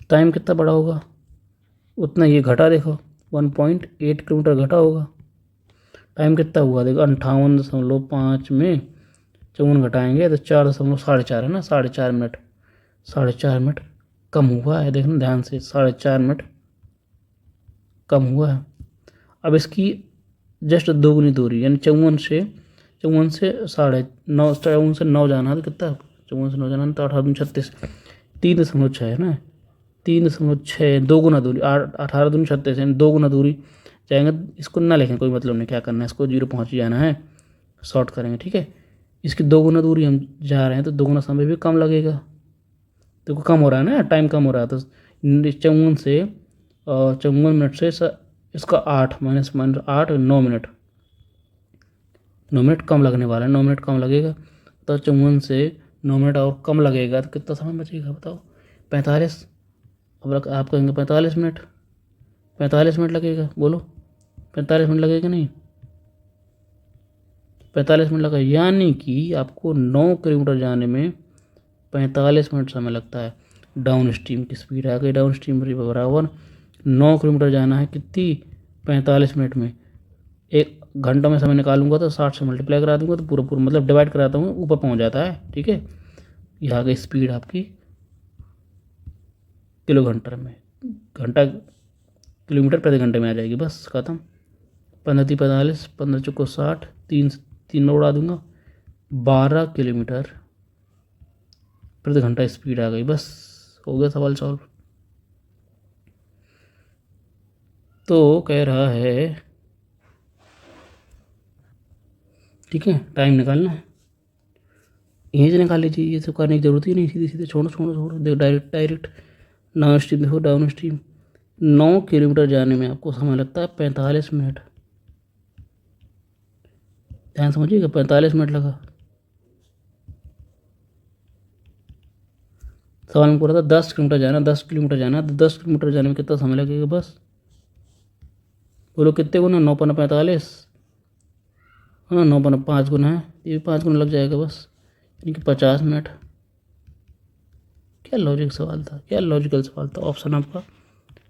टाइम कितना बढ़ा होगा, उतना ये घटा, देखो 1.8 किलोमीटर घटा होगा। टाइम कितना हुआ देखो, 58.5 में 54 घटाएंगे तो 4.4 है ना, 4.5 मिनट, 4.5 मिनट कम हुआ है, देखना ध्यान से, 4.5 मिनट कम हुआ है। अब इसकी जस्ट दोगुनी दूरी, यानी 54 से 9 जाना है तो कितना, 54 से 9 जाना है तो 18×36, 3.6 है ना, 3.6 दोगुना दूरी, 18×36 यानी दोगुना दूरी जाएंगे। इसको ना लिखें, कोई मतलब नहीं, क्या करना है, इसको जीरो पहुँच जाना है, शॉर्ट करेंगे, ठीक है। इसकी दोगुना दूरी हम जा रहे हैं तो दोगुना समय भी कम लगेगा, देखो कम हो रहा है ना, टाइम कम हो रहा है। तो 54 मिनट से इसका 8 माइनस 8 9 मिनट, 9 मिनट कम लगने वाला है, 9 मिनट कम लगेगा। तो 54 से 9 मिनट और कम लगेगा तो कितना समय बचेगा बताओ, 45। अब आप कहेंगे 45 मिनट, 45 मिनट लगेगा, बोलो 45 मिनट लगेगा नहीं, 45 मिनट लगा, यानी कि आपको 9 किलोमीटर जाने में 45 मिनट समय लगता है। डाउन स्ट्रीम की स्पीड आ गई, डाउन स्ट्रीम बराबर 9 किलोमीटर जाना है कितनी, 45 मिनट में। 1 घंटा में समय निकालूंगा तो 60 से मल्टीप्लाई करा दूंगा तो पूरा मतलब डिवाइड कराता हूँ, ऊपर पहुँच जाता है, ठीक है। यह आ गई स्पीड आपकी किलो घंटे में, किलोमीटर प्रति घंटे में आ जाएगी, बस खत्म। 15×45, 15×4 = 60, 3 में उड़ा दूंगा, 12 किलोमीटर प्रति घंटा स्पीड आ गई, बस हो गया सवाल सॉल्व। तो कह रहा है, ठीक है, टाइम निकालना है, यहीं से निकाल लीजिए, ये सब करने की जरूरत ही नहीं, सीधे सीधे छोड़ो देखो, डायरेक्ट डाउन स्ट्रीम देखो, डाउन स्ट्रीम 9 किलोमीटर जाने में आपको समय लगता है 45 मिनट, ध्यान समझिएगा, 45 मिनट लगा। सवाल में पूरा था 10 किलोमीटर जाना, 10 किलोमीटर जाना, तो 10 किलोमीटर जाने में कितना समय लगेगा, बस बोलो कितने गुना, 9×45 है ना, 9×5 गुना है, ये भी 5 गुना लग जाएगा बस, यानी कि 50 मिनट। क्या लॉजिक सवाल था, क्या लॉजिकल सवाल था, ऑप्शन आपका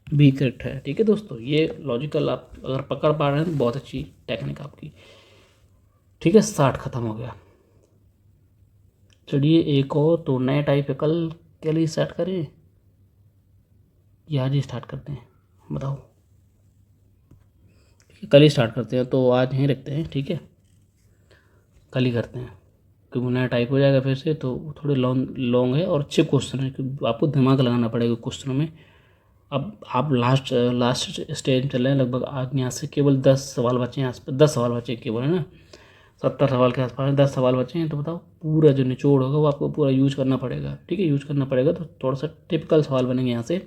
बी करेक्ट है, ठीक है दोस्तों। ये लॉजिकल आप अगर पकड़ पा रहे हैं तो बहुत अच्छी टेक्निक आपकी, ठीक है। 60 खत्म हो गया। चलिए एक और, तो नए टाइप है, कल के लिए स्टार्ट करें या आज ही स्टार्ट करते हैं, बताओ। कल ही स्टार्ट करते हैं, तो आज यहीं रखते हैं, ठीक है, कल ही करते हैं, क्योंकि नया टाइप हो जाएगा फिर से, तो थोड़े लॉन्ग है और अच्छे क्वेश्चन है, क्योंकि आपको दिमाग लगाना पड़ेगा क्वेश्चनों में। अब आप लास्ट स्टेज में चल रहे हैं, लगभग आज यहाँ से केवल 10 सवाल बचे हैं, आसपास 10 सवाल बचे केवल, है ना, 70 सवाल के आसपास 10 सवाल बचे हैं। तो बताओ, पूरा जो निचोड़ होगा वो आपको पूरा यूज करना पड़ेगा, ठीक है, यूज करना पड़ेगा। तो थोड़ा सा टिपिकल सवाल बनेंगे यहाँ से,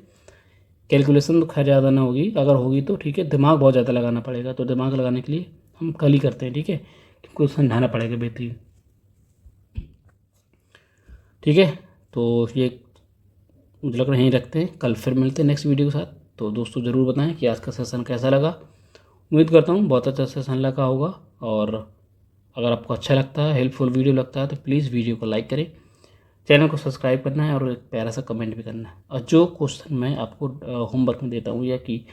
कैलकुलेशन तो खैर ज़्यादा ना होगी, अगर होगी तो ठीक है, दिमाग बहुत ज़्यादा लगाना पड़ेगा, तो दिमाग लगाने के लिए हम कल ही करते हैं, ठीक है, क्योंकि समझाना पड़ेगा बेहतरीन, ठीक है। तो ये मुझे लग रहा है यहीं रखते हैं, कल फिर मिलते हैं नेक्स्ट वीडियो के साथ। तो दोस्तों ज़रूर बताएं कि आज का सेशन कैसा लगा, उम्मीद करता हूँ बहुत अच्छा सेशन लगा होगा। और अगर आपको अच्छा लगता है, हेल्पफुल वीडियो लगता है, तो प्लीज़ वीडियो को लाइक करें, चैनल को सब्सक्राइब करना है और एक प्यारा सा कमेंट भी करना है। और जो क्वेश्चन मैं आपको होमवर्क में देता हूँ या कि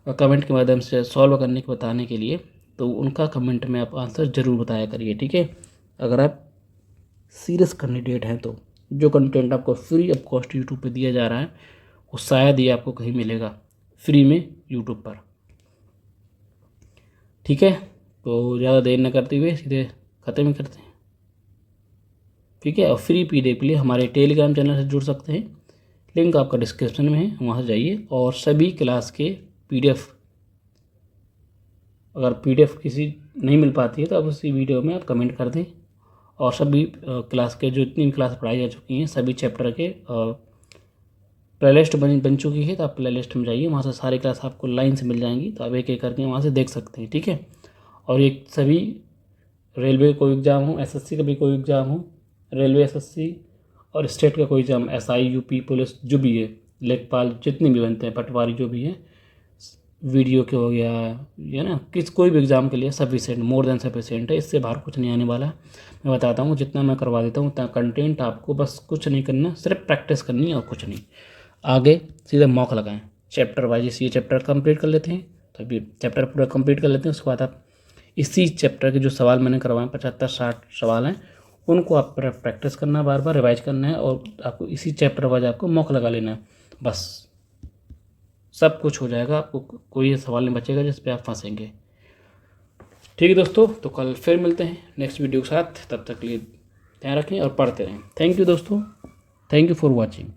कमेंट के माध्यम से सॉल्व करने के बताने के लिए, तो उनका कमेंट में आप आंसर ज़रूर बताया करिए, ठीक है। अगर आप सीरियस कैंडिडेट हैं तो जो कंटेंट आपको फ्री ऑफ कॉस्ट यूट्यूब पे दिया जा रहा है वो शायद ही आपको कहीं मिलेगा फ्री में यूट्यूब पर। ठीक है, तो ज़्यादा देर न करते हुए सीधे ख़त्म ही करते हैं। ठीक है, और फ्री पीडीएफ के लिए हमारे टेलीग्राम चैनल से जुड़ सकते हैं, लिंक आपका डिस्क्रिप्शन में है, वहाँ से जाइए। और सभी क्लास के पीडीएफ, अगर पीडीएफ किसी नहीं मिल पाती है तो आप उसी वीडियो में आप कमेंट कर दें। और सभी क्लास के जो इतनी क्लास पढ़ाई जा चुकी हैं सभी चैप्टर के प्लेलिस्ट बन चुकी है, तो आप प्लेलिस्ट में जाइए, वहाँ से सारी क्लास आपको लाइन से मिल जाएंगी, तो आप एक एक करके वहाँ से देख सकते हैं। ठीक है, और ये सभी रेलवे का कोई एग्ज़ाम हो, एसएससी का भी कोई एग्ज़ाम हो, रेलवे एसएससी और स्टेट का कोई एग्ज़ाम, एसआई यूपी पुलिस जो भी है, लेखपाल जितने भी बनते हैं, पटवारी जो भी है, वीडियो के हो गया ये ना, कोई भी एग्ज़ाम के लिए सफिशेंट, मोर देन सफिशेंट है, इससे बाहर कुछ नहीं आने वाला है। मैं बताता हूँ, जितना मैं करवा देता हूँ उतना कंटेंट आपको, बस कुछ नहीं करना, सिर्फ प्रैक्टिस करनी है और कुछ नहीं। आगे सीधे मॉक लगाएं, चैप्टर वाइज ये चैप्टर कंप्लीट कर लेते हैं, तो अभी चैप्टर पूरा कंप्लीट कर लेते हैं, उसके बाद आप इसी चैप्टर के जो सवाल मैंने करवाए 75-60 सवाल हैं, उनको आप प्रैक्टिस करना है, बार बार रिवाइज करना है, और आपको इसी चैप्टर वाइज आपको मॉक लगा लेना है, बस सब कुछ हो जाएगा। आपको कोई सवाल नहीं बचेगा जिस पे आप फंसेंगे। ठीक है दोस्तों, तो कल फिर मिलते हैं नेक्स्ट वीडियो के साथ, तब तक के लिए ध्यान रखें और पढ़ते रहें। थैंक यू दोस्तों, थैंक यू फॉर वॉचिंग।